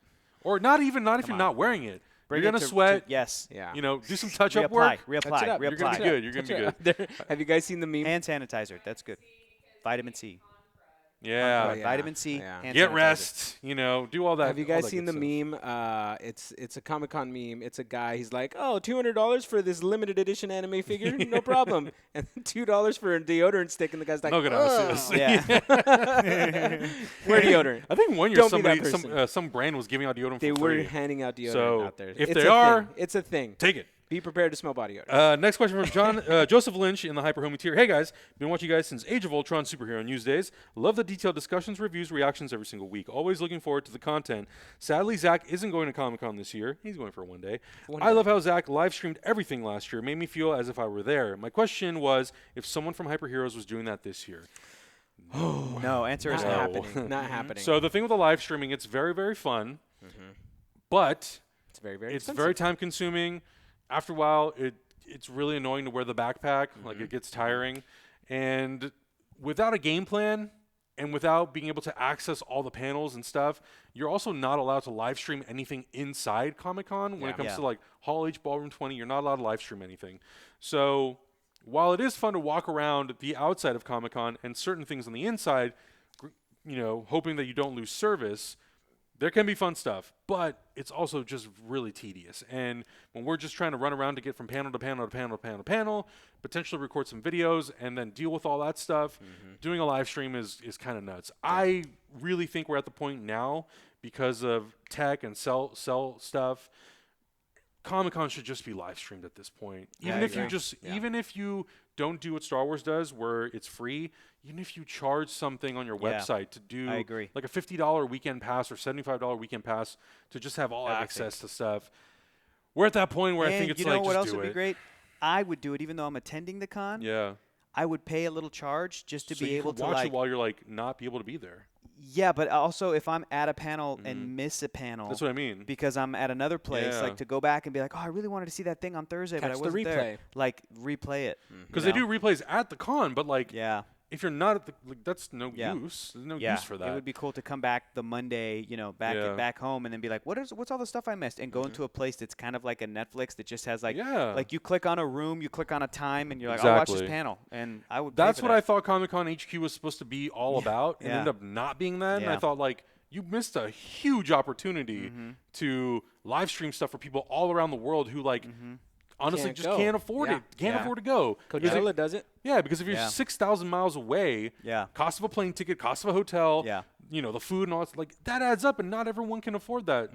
or not if you're not wearing it. You're going to sweat. Yes. Yeah. You know, do some touch-up work. Reapply. You're going to be good. You're going to be good. Have you guys seen the meme? Hand sanitizer. That's good. Vitamin C. Yeah. Vitamin C. Hand Get sanitizer. rest. You know, do all that. Have you guys seen the meme? It's a Comic-Con meme. It's a guy. He's like, oh, $200 for this limited edition anime figure? No problem. And $2 for a deodorant stick. And the guy's like, no good analysis. Yeah. Wear deodorant. I think 1 year some brand was giving out deodorant They for were free. handing out deodorant So out there. if It's they a are, thing. It's a thing. take it. Be prepared to smell body odor. Next question from Joseph Lynch in the Hyper Homie tier. Hey guys, been watching you guys since Age of Ultron Superhero News Days. Love the detailed discussions, reviews, reactions every single week. Always looking forward to the content. Sadly, Zach isn't going to Comic-Con this year. He's going for one day. I love how Zach live streamed everything last year. Made me feel as if I were there. My question was if someone from Hyper Heroes was doing that this year. No, answer is Not no. happening. Not happening. So the thing with the live streaming, it's very, very fun, but it's very, very it's expensive. very time consuming. After a while, it's really annoying to wear the backpack. Like it gets tiring, and without a game plan and without being able to access all the panels and stuff, you're also not allowed to live stream anything inside Comic-Con. When it comes to like Hall H Ballroom 20, you're not allowed to live stream anything. So while it is fun to walk around the outside of Comic-Con and certain things on the inside, you know, hoping that you don't lose service, there can be fun stuff, but it's also just really tedious. And when we're just trying to run around to get from panel to panel to panel to panel to panel, potentially record some videos and then deal with all that stuff, doing a live stream is kind of nuts. Yeah. I really think we're at the point now, because of tech and sell stuff, Comic-Con should just be live streamed at this point. Even if you don't do what Star Wars does, where it's free, even if you charge something on your website to do like a $50 weekend pass or $75 weekend pass to just have all access to stuff. We're at that point where I think it's like, just do it. You know what else would be great? I would do it even though I'm attending the con. Yeah. I would pay a little charge just to be able to watch it while you're like not be able to be there. Yeah, but also if I'm at a panel and miss a panel. That's what I mean. Because I'm at another place, like to go back and be like, oh, I really wanted to see that thing on Thursday, but I wasn't there. Like, replay it. Because they do replays at the con, but like if you're not at the, that's no use. There's no use for that. It would be cool to come back the Monday, back home, and then be like, what's all the stuff I missed, and go into a place that's kind of like a Netflix that just has like you click on a room, you click on a time, and you're like, I'll watch this panel, and I would. That's what I thought Comic-Con HQ was supposed to be all about, and ended up not being that. And I thought you missed a huge opportunity to live stream stuff for people all around the world who honestly can't afford it. Can't afford to go. Coachella does it. Yeah, because if you're 6,000 miles away, cost of a plane ticket, cost of a hotel, the food and all that adds up, and not everyone can afford that.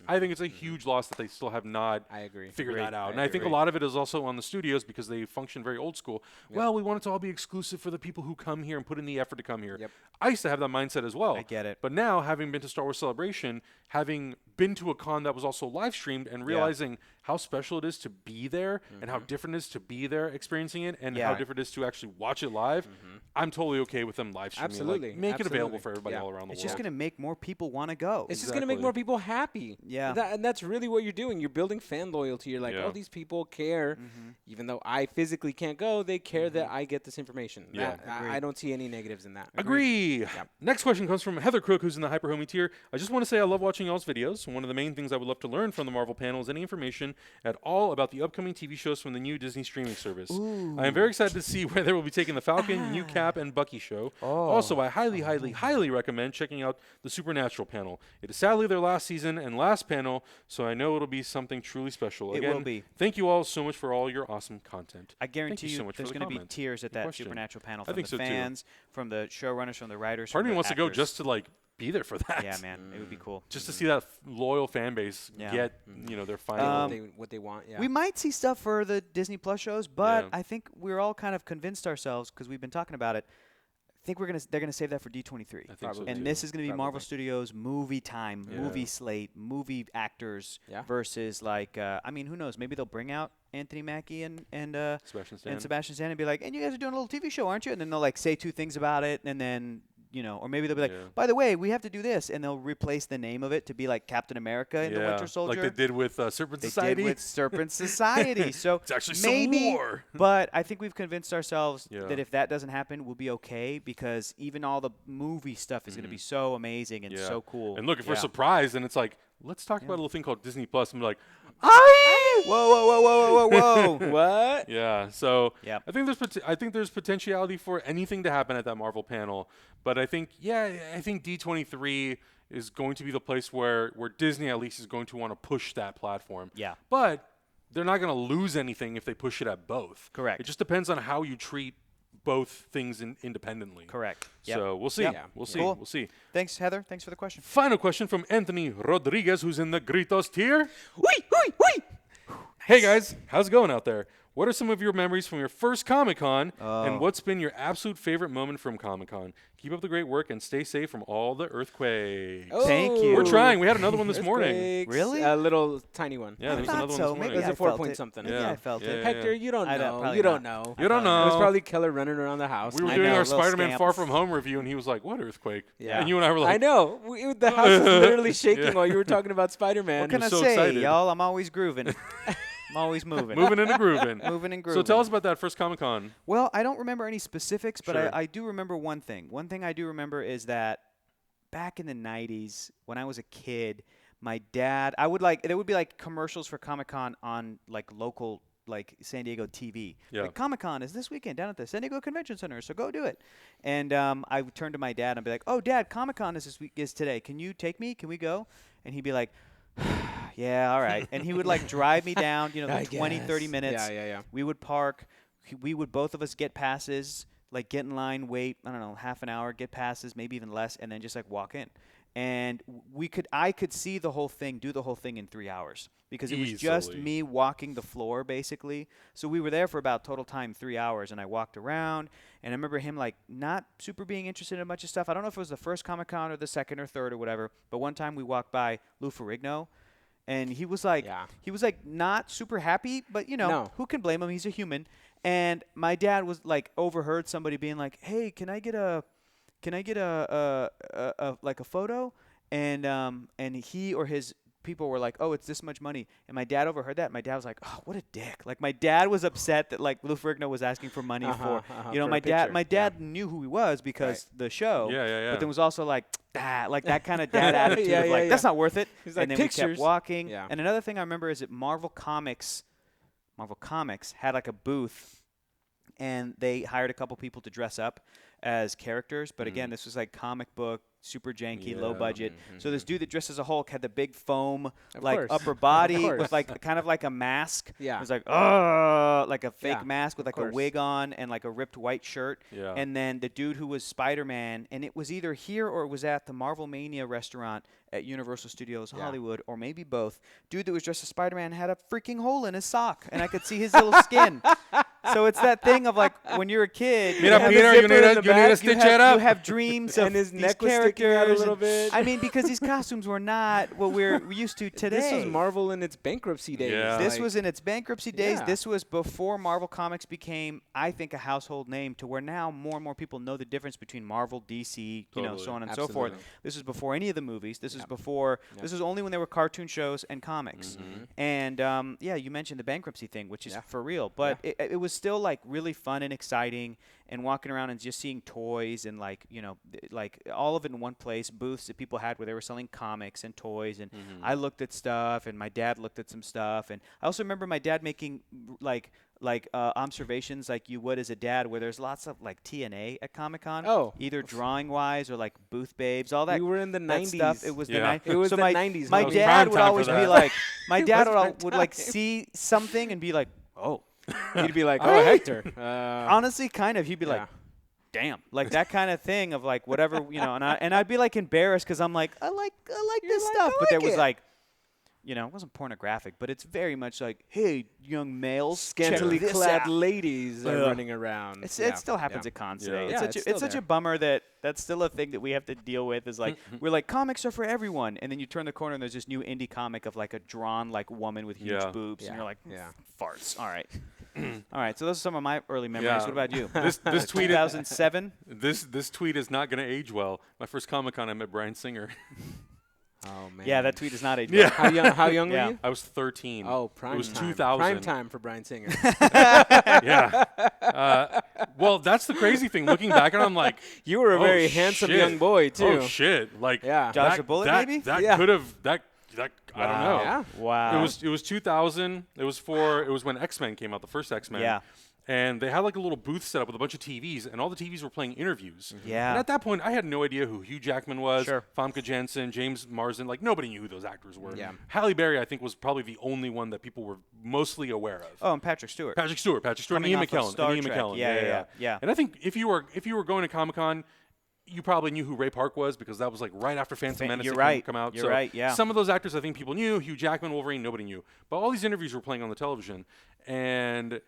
I think it's a huge loss that they still have not figured that out. And I think a lot of it is also on the studios because they function very old school. Well, we want it to all be exclusive for the people who come here and put in the effort to come here. I used to have that mindset as well. I get it. But now, having been to Star Wars Celebration, having been to a con that was also live streamed, and realizing how special it is to be there and how different it is to be there experiencing it, and how different it is to actually watch it live, I'm totally okay with them live streaming. Absolutely. Make it available for everybody all around the world. It's just going to make more people want to go. It's just going to make more people happy. Yeah. And that's really what you're doing. You're building fan loyalty. You're like, oh, these people care. Even though I physically can't go, they care that I get this information. Yeah. I don't see any negatives in that. Agree. Yep. Next question comes from Heather Crook, who's in the Hyper Homie tier. I just want to say I love watching y'all's videos. One of the main things I would love to learn from the Marvel panel is any information at all about the upcoming TV shows from the new Disney streaming service. Ooh. I am very excited to see where they will be taking the Falcon, New Cap, and Bucky show. Also, I highly recommend checking out the Supernatural panel. It is sadly their last season and last panel, so I know it'll be something truly special. Again, it will be. Thank you all so much for all your awesome content. I guarantee you there's going to be tears at that Supernatural panel from the fans, from the showrunners, from the writers. Part of me wants to go just to be there for that. Yeah, man, it would be cool. Just to see that loyal fan base get their final what they want. Yeah. We might see stuff for the Disney Plus shows, but I think we're all kind of convinced ourselves because we've been talking about it. I think they're gonna save that for D23. I think so and too. This is gonna be Marvel Studios movie time, movie slate, movie actors versus who knows? Maybe they'll bring out Anthony Mackie and Sebastian Stan and be like, and you guys are doing a little TV show, aren't you? And then they'll say two things about it, and then. Or maybe they'll be like, by the way, we have to do this, and they'll replace the name of it to be like Captain America and the Winter Soldier, like they did with Serpent Society. So it's actually maybe, Civil War. But I think we've convinced ourselves that if that doesn't happen, we'll be okay because even all the movie stuff is going to be so amazing and so cool. And look, if we're surprised, and it's like, let's talk about a little thing called Disney Plus, and be like, whoa, what? Yeah. So I think there's potentiality for anything to happen at that Marvel panel, but I think D23 is going to be the place where Disney at least is going to want to push that platform. Yeah. But they're not going to lose anything if they push it at both. Correct. It just depends on how you treat both things independently. Correct. So we'll see. We'll see. Cool. We'll see. Thanks, Heather. Thanks for the question. Final question from Anthony Rodriguez, who's in the Gritos tier. Wee! Hey guys, how's it going out there? What are some of your memories from your first Comic-Con, and what's been your absolute favorite moment from Comic-Con? Keep up the great work and stay safe from all the earthquakes. Thank you. We're trying. We had another one this morning. Really? A little tiny one. Yeah, there was another one this morning. It was a 4 something. Yeah, I felt it. Hector, you don't know. You don't know. It was probably Keller running around the house. We were doing our Spider-Man Far From Home review, and he was like, what earthquake? Yeah. And you and I were like, I know. The house was literally shaking while you were talking about Spider-Man. What can I so say, excited. y'all? I'm always grooving. I'm always moving. Moving and grooving. Moving and grooving. So tell us about that first Comic-Con. Well, I don't remember any specifics, but Sure. I do remember one thing. One thing I do remember is that back in the 90s, when I was a kid, my dad, there would be like commercials for Comic-Con on like local, like San Diego TV. Yeah. Like Comic-Con is this weekend down at the San Diego Convention Center, so go do it. And I would turn to my dad and be like, oh, Dad, Comic-Con is today. Can you take me? Can we go? And he'd be like, yeah, all right. And he would like drive me down, 20, 30 minutes. Yeah. We would park. We would both of us get passes, like get in line, wait, I don't know, half an hour, get passes, maybe even less, and then just like walk in. And I could see the whole thing, do the whole thing in 3 hours because it was just me walking the floor basically. So we were there for about total time 3 hours, and I walked around. And I remember him like not super being interested in a bunch of stuff. I don't know if it was the first Comic-Con or the second or third or whatever. But one time we walked by Lou Ferrigno, and he was like, not super happy, but who can blame him? He's a human. And my dad was like overheard somebody being like, "Hey, can I get a photo?" And he or his people were like, "Oh, it's this much money," and my dad overheard that. And my dad was like, "Oh, what a dick!" Like my dad was upset that like Lou Ferrigno was asking for money for my dad knew who he was because the show. But then was also like that kind of dad attitude of like that's not worth it. He's and like, then pictures. we kept walking. Yeah. And another thing I remember is that Marvel Comics had like a booth, and they hired a couple people to dress up as characters. But again, this was like comic book. Super janky, low budget. So this dude that dressed as a Hulk had the big foam upper body with like kind of like a mask. Yeah. It was like like a fake mask with like a wig on and like a ripped white shirt. Yeah. And then the dude who was Spider-Man, and it was either here or it was at the Marvel Mania restaurant at Universal Studios Hollywood, or maybe both. Dude that was dressed as Spider-Man had a freaking hole in his sock, and I could see his little skin. So it's that thing of like when you're a kid, Peter, you need to stitch that up. You have dreams of and his these neck was characters sticking out a little bit. I mean, because these costumes were not what we're used to today. This was Marvel in its bankruptcy days. Yeah. This was in its bankruptcy days. Yeah. This was before Marvel Comics became, I think, a household name to where now more and more people know the difference between Marvel, DC, so on and so forth. This was before any of the movies. This was before. This was only when there were cartoon shows and comics. And you mentioned the bankruptcy thing, which is for real. But it was still like really fun and exciting, and walking around and just seeing toys and like all of it in one place, booths that people had where they were selling comics and toys, and I looked at stuff, and my dad looked at some stuff, and I also remember my dad making observations like you would as a dad, where there's lots of like TNA at Comic-Con, either drawing wise or like booth babes, all that. We were in the 90s. Stuff. It was the 90s. It was so the my 90s. My dad would always be like, would like time. see something and be like, oh. He'd be like, oh, Hector. Honestly, kind of. He'd be like, damn, like that kind of thing of like whatever, and I'd be like embarrassed because I'm like, I like this stuff, but there was like, it wasn't pornographic, but it's very much like, hey, young males, scantily check this clad out. ladies are running around. It still happens at cons today. Yeah, It's such a bummer that that's still a thing that we have to deal with. Is like we're like, comics are for everyone, and then you turn the corner and there's this new indie comic of like a drawn like woman with huge boobs, and you're like, farts. All right. All right, so those are some of my early memories. What about you? This tweet 2007. This tweet is not going to age well. My first Comic-Con, I met Bryan Singer. Oh man. Yeah, that tweet is not age. Yeah. How young were you? I was 13. Oh, prime It was time. 2000. Prime time for Bryan Singer. Yeah. Well, that's the crazy thing. Looking back, and I'm like, you were a very handsome young boy too. Oh shit! Like, Joshua Bullitt, maybe? That could have that. I don't know. Yeah. Wow. It was 2000. It was when X-Men came out, the first X-Men. Yeah. And they had like a little booth set up with a bunch of TVs, and all the TVs were playing interviews. Yeah. And at that point, I had no idea who Hugh Jackman was, Sure. Famke Janssen, James Marsden. Like, nobody knew who those actors were. Yeah. Halle Berry, I think, was probably the only one that people were mostly aware of. Oh, and Patrick Stewart. Patrick Stewart, and Ian McKellen. Yeah. And I think if you were going to Comic-Con, you probably knew who Ray Park was because that was like right after Phantom Menace come out. You're right, yeah. Some of those actors I think people knew. Hugh Jackman, Wolverine, nobody knew. But all these interviews were playing on the television. And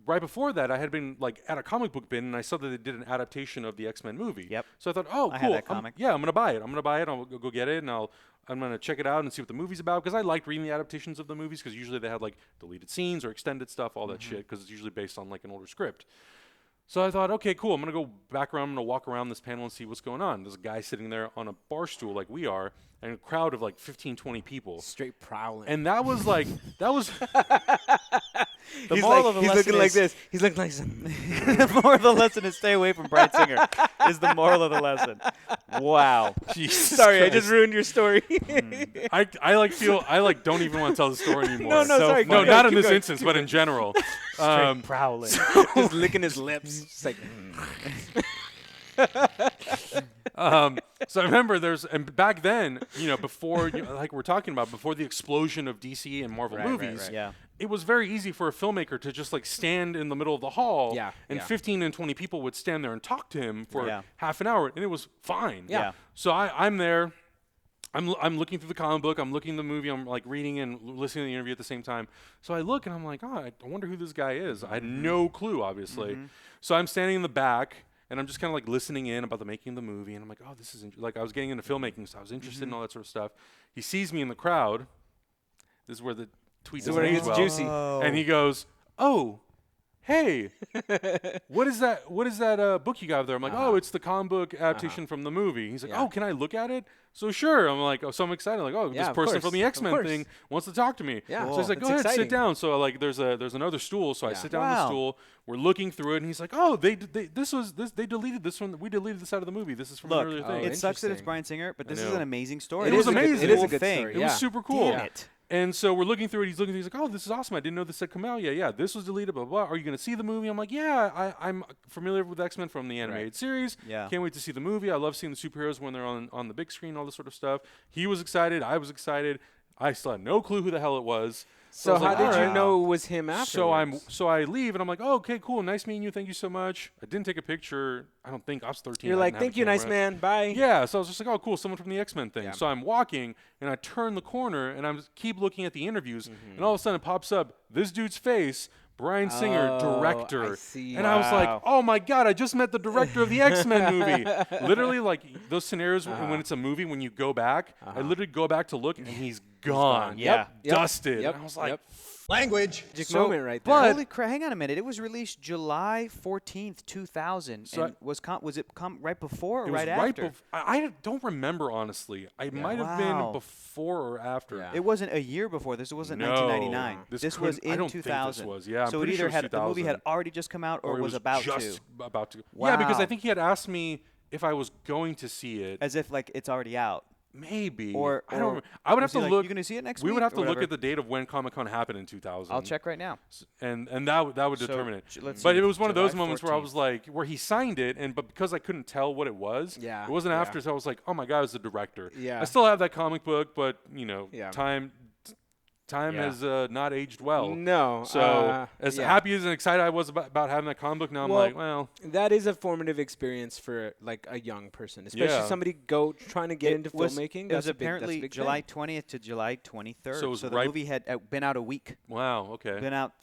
right before that, I had been like at a comic book bin, and I saw that they did an adaptation of the X-Men movie. Yep. So I thought, oh, cool. I had that comic. I'm going to buy it. I'll go get it, and I'm going to check it out and see what the movie's about, because I liked reading the adaptations of the movies, because usually they had like deleted scenes or extended stuff, all that shit, because it's usually based on like an older script. So I thought, okay, cool. I'm going to go back around. I'm going to walk around this panel and see what's going on. There's a guy sitting there on a bar stool like we are, and a crowd of like 15, 20 people. Straight prowling. And that was like, The he's moral of the he's lesson looking like is- this. He's looking like this. The moral of the lesson is stay away from Bryan Singer. Is the moral of the lesson? Wow. Jesus Sorry, I Christ. just ruined your story. I don't even want to tell the story anymore. No, sorry. No, keep not going, in keep this going. instance, but in general. Straight prowling. Just licking his lips. Just like, So I remember and back then, before, like we're talking about, before the explosion of DC and Marvel movies, right. Yeah. it was very easy for a filmmaker to just like stand in the middle of the hall, and 15 and 20 people would stand there and talk to him for half an hour, and it was fine. Yeah. So I'm there. I'm looking through the comic book. I'm looking at the movie. I'm like reading and listening to the interview at the same time. So I look and I'm like, I wonder who this guy is. I had no clue, obviously. So I'm standing in the back and I'm just kind of like listening in about the making of the movie. And I'm like, oh, this is like I was getting into filmmaking, so I was interested in all that sort of stuff. He sees me in the crowd. This is where the tweet This is where it doesn't gets age well. juicy. And he goes, oh, hey, what is that book you got there? I'm like, oh, it's the comic book adaptation from the movie. He's like, oh, can I look at it? So sure. I'm like, so I'm excited. Like, oh, this person from the X-Men thing wants to talk to me. Yeah. So he's like, go ahead, sit down. So like, there's another stool. So I sit down on the stool. We're looking through it, and he's like, oh, they deleted this one. We deleted this out of the movie. This is from an earlier thing. It sucks that it's Bryan Singer, but this is an amazing story. It was amazing. It is a good story. It was super cool. Damn it. And so we're looking through it. He's looking. He's like, "Oh, this is awesome! I didn't know this had come out yet. Yeah, this was deleted. Blah blah. Are you going to see the movie?" I'm like, "Yeah, I'm familiar with X-Men from the animated series. Yeah, can't wait to see the movie. I love seeing the superheroes when they're on the big screen, all this sort of stuff." He was excited. I was excited. I still had no clue who the hell it was. So how did you know it was him afterwards? So I leave and I'm like, oh, okay, cool, nice meeting you, thank you so much. I didn't take a picture. I don't think I was 13. You're like, thank you, nice man, bye. Yeah, so I was just like, oh, cool, someone from the X-Men thing. Yeah. So I'm walking and I turn the corner and I keep looking at the interviews and all of a sudden it pops up this dude's face. Bryan Singer, director. And I was like, oh my God, I just met the director of the X-Men movie. Literally, like those scenarios when it's a movie, when you go back, I literally go back to look and he's gone. Dusted. And I was like, language. Moment right there. Holy crap, hang on a minute. It was released July 14th, 2000. So and was it right before or right after? I don't remember, honestly. I might have been before or after. Yeah. It wasn't a year before this. It wasn't 1999. This was in 2000. Think this was. Yeah, so it either had the movie had already just come out or it was about just to. About to. Wow. Yeah, because I think he had asked me if I was going to see it. As if like it's already out. Maybe. Or I don't. I would have to look. You're gonna see it next week? We would have to look at the date of when Comic-Con happened in 2000. I'll check right now. And that would determine it. But it was one of those moments 14th. where I was like, where he signed it, but because I couldn't tell what it was, it wasn't after. So I was like, oh my God, it's the director. Yeah. I still have that comic book, but time has not aged well. No. So as happy as and excited I was about having that comic book, now I'm like, well. That is a formative experience for like a young person, especially somebody trying to get into filmmaking. It was apparently July 20th to July 23rd. So the movie had been out a week. Wow, okay. Been out,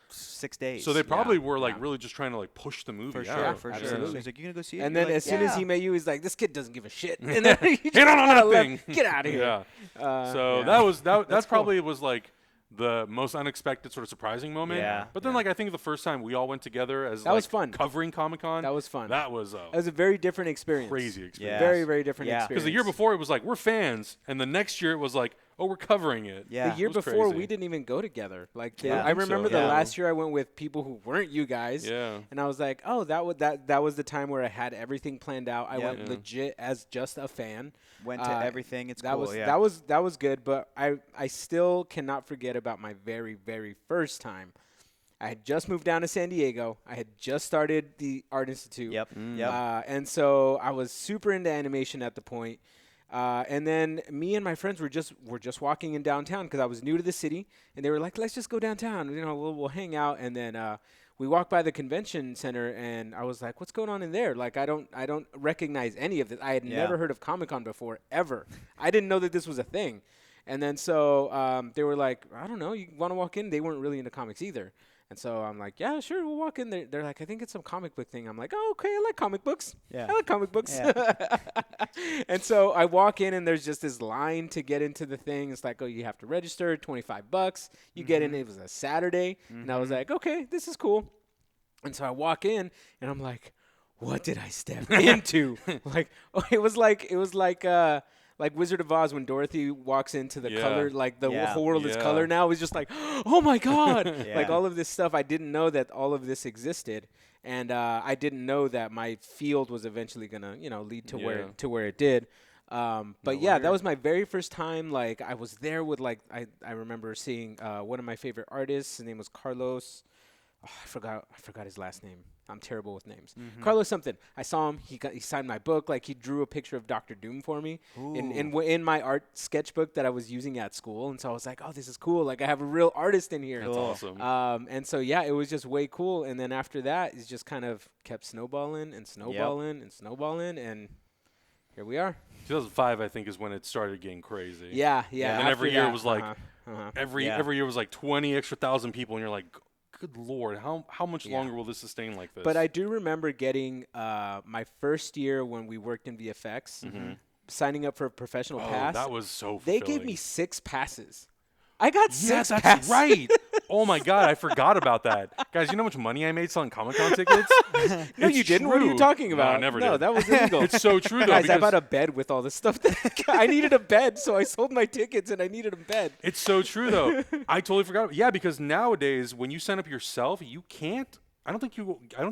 6 days. So they probably were like really just trying to like push the movie for out. For absolutely. sure. So he's like, you gonna go see it? And then as soon as he met you, he's like, this kid doesn't give a shit. And then he don't know nothing. Get out of here. So that's probably was like the most unexpected sort of surprising moment. Yeah. But then like I think the first time we all went together as that was fun. Covering Comic-Con. That was fun. That was it was a very different experience. Crazy experience. Yeah. Very, very different experience. Because the year before it was like we're fans, and the next year it was like, oh, we're covering it. Yeah. The year before we didn't even go together. Like I remember the last year I went with people who weren't you guys. Yeah. And I was like, oh, that was the time where I had everything planned out. I went legit as just a fan. Went to everything. It's that cool. That was good, but I still cannot forget about my very, very first time. I had just moved down to San Diego. I had just started the Art Institute. Yep. And so I was super into animation at the point. And then me and my friends were just walking in downtown because I was new to the city, and they were like, "Let's just go downtown. We'll hang out." And then we walked by the convention center, and I was like, "What's going on in there?" Like I don't recognize any of this. I had never heard of Comic-Con before ever. I didn't know that this was a thing. And then so they were like, "I don't know. You want to walk in?" They weren't really into comics either. And so I'm like, yeah, sure, we'll walk in there. They're like, I think it's some comic book thing. I'm like, oh, okay, I like comic books. Yeah. I like comic books. Yeah. And so I walk in, and there's just this line to get into the thing. It's like, oh, you have to register, $25. You get in. It was a Saturday. And I was like, okay, this is cool. And so I walk in, and I'm like, what did I step into? It was like Wizard of Oz when Dorothy walks into the color, like the whole world is color now. It was just like, oh my God. Like all of this stuff. I didn't know that all of this existed. And I didn't know that my field was eventually going to, lead to where it did. But that was my very first time. Like I was there with I remember seeing one of my favorite artists. His name was Carlos. Oh, I forgot his last name. I'm terrible with names. Carlos something. I saw him. He signed my book. Like he drew a picture of Dr. Doom for me in my art sketchbook that I was using at school. And so I was like, oh, this is cool. Like I have a real artist in here. That's awesome. And so it was just way cool. And then after that, it's just kind of kept snowballing and snowballing and snowballing, and here we are. 2005, I think, is when it started getting crazy. Yeah. And then every year was like every year was like 20 extra thousand people, and you're like, good Lord, how much longer will this sustain like this? But I do remember getting my first year when we worked in VFX, signing up for a professional pass. That was so fulfilling. They gave me 6 passes. I got 6 passes. That's right. Oh my God, I forgot about that. Guys, you know how much money I made selling Comic-Con tickets? No, you didn't. What are you talking about? No, I never No, did. that was illegal. It's so true, though. Guys, I bought a bed with all this stuff. I needed a bed, so I sold my tickets, and I needed a bed. It's so true, though. I totally forgot. Yeah, because nowadays, when you sign up yourself, you can't. I don't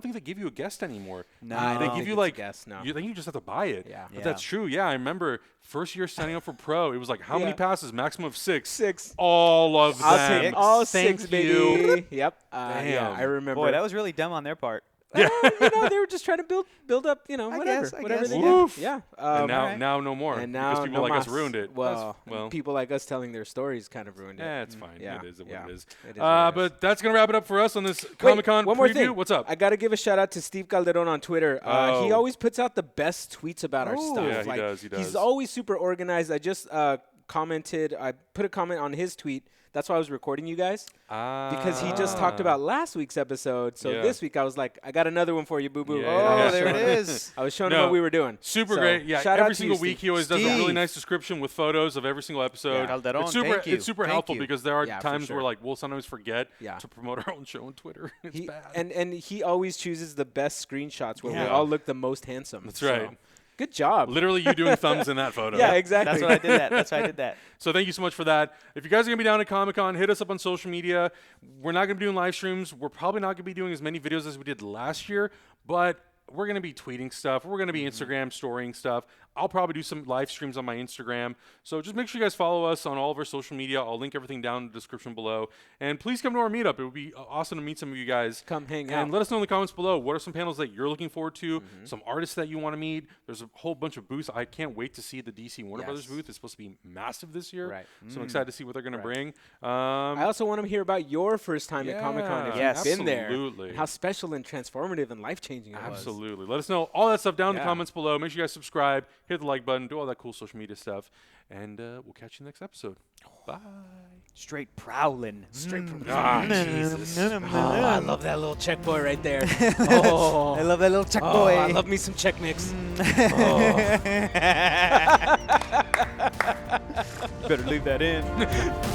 think they give you a guest anymore. No, they give you like guest. No, I think you just have to buy it. Yeah. But that's true. Yeah, I remember first year signing up for Pro. It was like how many passes? Maximum of 6. 6. All of them. I'll take all Thank 6, you. baby. Yep. Damn. Yeah, I remember. Boy, that was really dumb on their part. Yeah. They were just trying to build up, whatever guess. they Oof. did. Yeah. And now no more. And now because people no like us mas. ruined it. Well, Well, people like us telling their stories kind of ruined it. yeah, it's fine. Yeah. It is what Yeah. it is. It is what it is. But that's gonna wrap it up for us on this Wait, Comic-Con one preview. more thing. What's up? I got to give a shout out to Steve Calderon on Twitter. He always puts out the best tweets about our stuff. Yeah, he does. He's always super organized. I just commented. I put a comment on his tweet. That's why I was recording you guys. Because he just talked about last week's episode. So this week I was like, I got another one for you, boo-boo. Yeah. Oh, there it is. I was showing him what we were doing. Super So, great. Yeah, shout out every to single you, week Steve. he always does a really Steve. nice description with photos of every single episode. Yeah. Calderon, It's super, thank you. it's super Thank helpful you. because there are Yeah, for times sure. where like we'll sometimes forget Yeah. to promote our own show on Twitter. It's bad. And he always chooses the best screenshots where we Yeah. all look the most handsome. That's So, right. Good job. Literally you doing thumbs in that photo. Yeah, exactly. That's why I did that. So thank you so much for that. If you guys are going to be down at Comic-Con, hit us up on social media. We're not going to be doing live streams. We're probably not going to be doing as many videos as we did last year, but we're going to be tweeting stuff. We're going to be Instagram storying stuff. I'll probably do some live streams on my Instagram. So just make sure you guys follow us on all of our social media. I'll link everything down in the description below. And please come to our meetup. It would be awesome to meet some of you guys. Come hang and out. let us know in the comments below. What are some panels that you're looking forward to? Some artists that you want to meet. There's a whole bunch of booths. I can't wait to see the DC Warner Brothers booth. It's supposed to be massive this year. Right. So I'm excited to see what they're going to bring. I also want to hear about your first time at Comic-Con. If Yes. you've been there. Absolutely. And how special and transformative and life-changing it was. Absolutely. Let us know all that stuff down in the Yeah. comments below. Make sure you guys subscribe, hit the like button, do all that cool social media stuff. And we'll catch you next episode. Bye. Straight prowling. Jesus. I love that little check boy right there. Oh, I love that little check boy. I love me some check nicks. Better leave that in.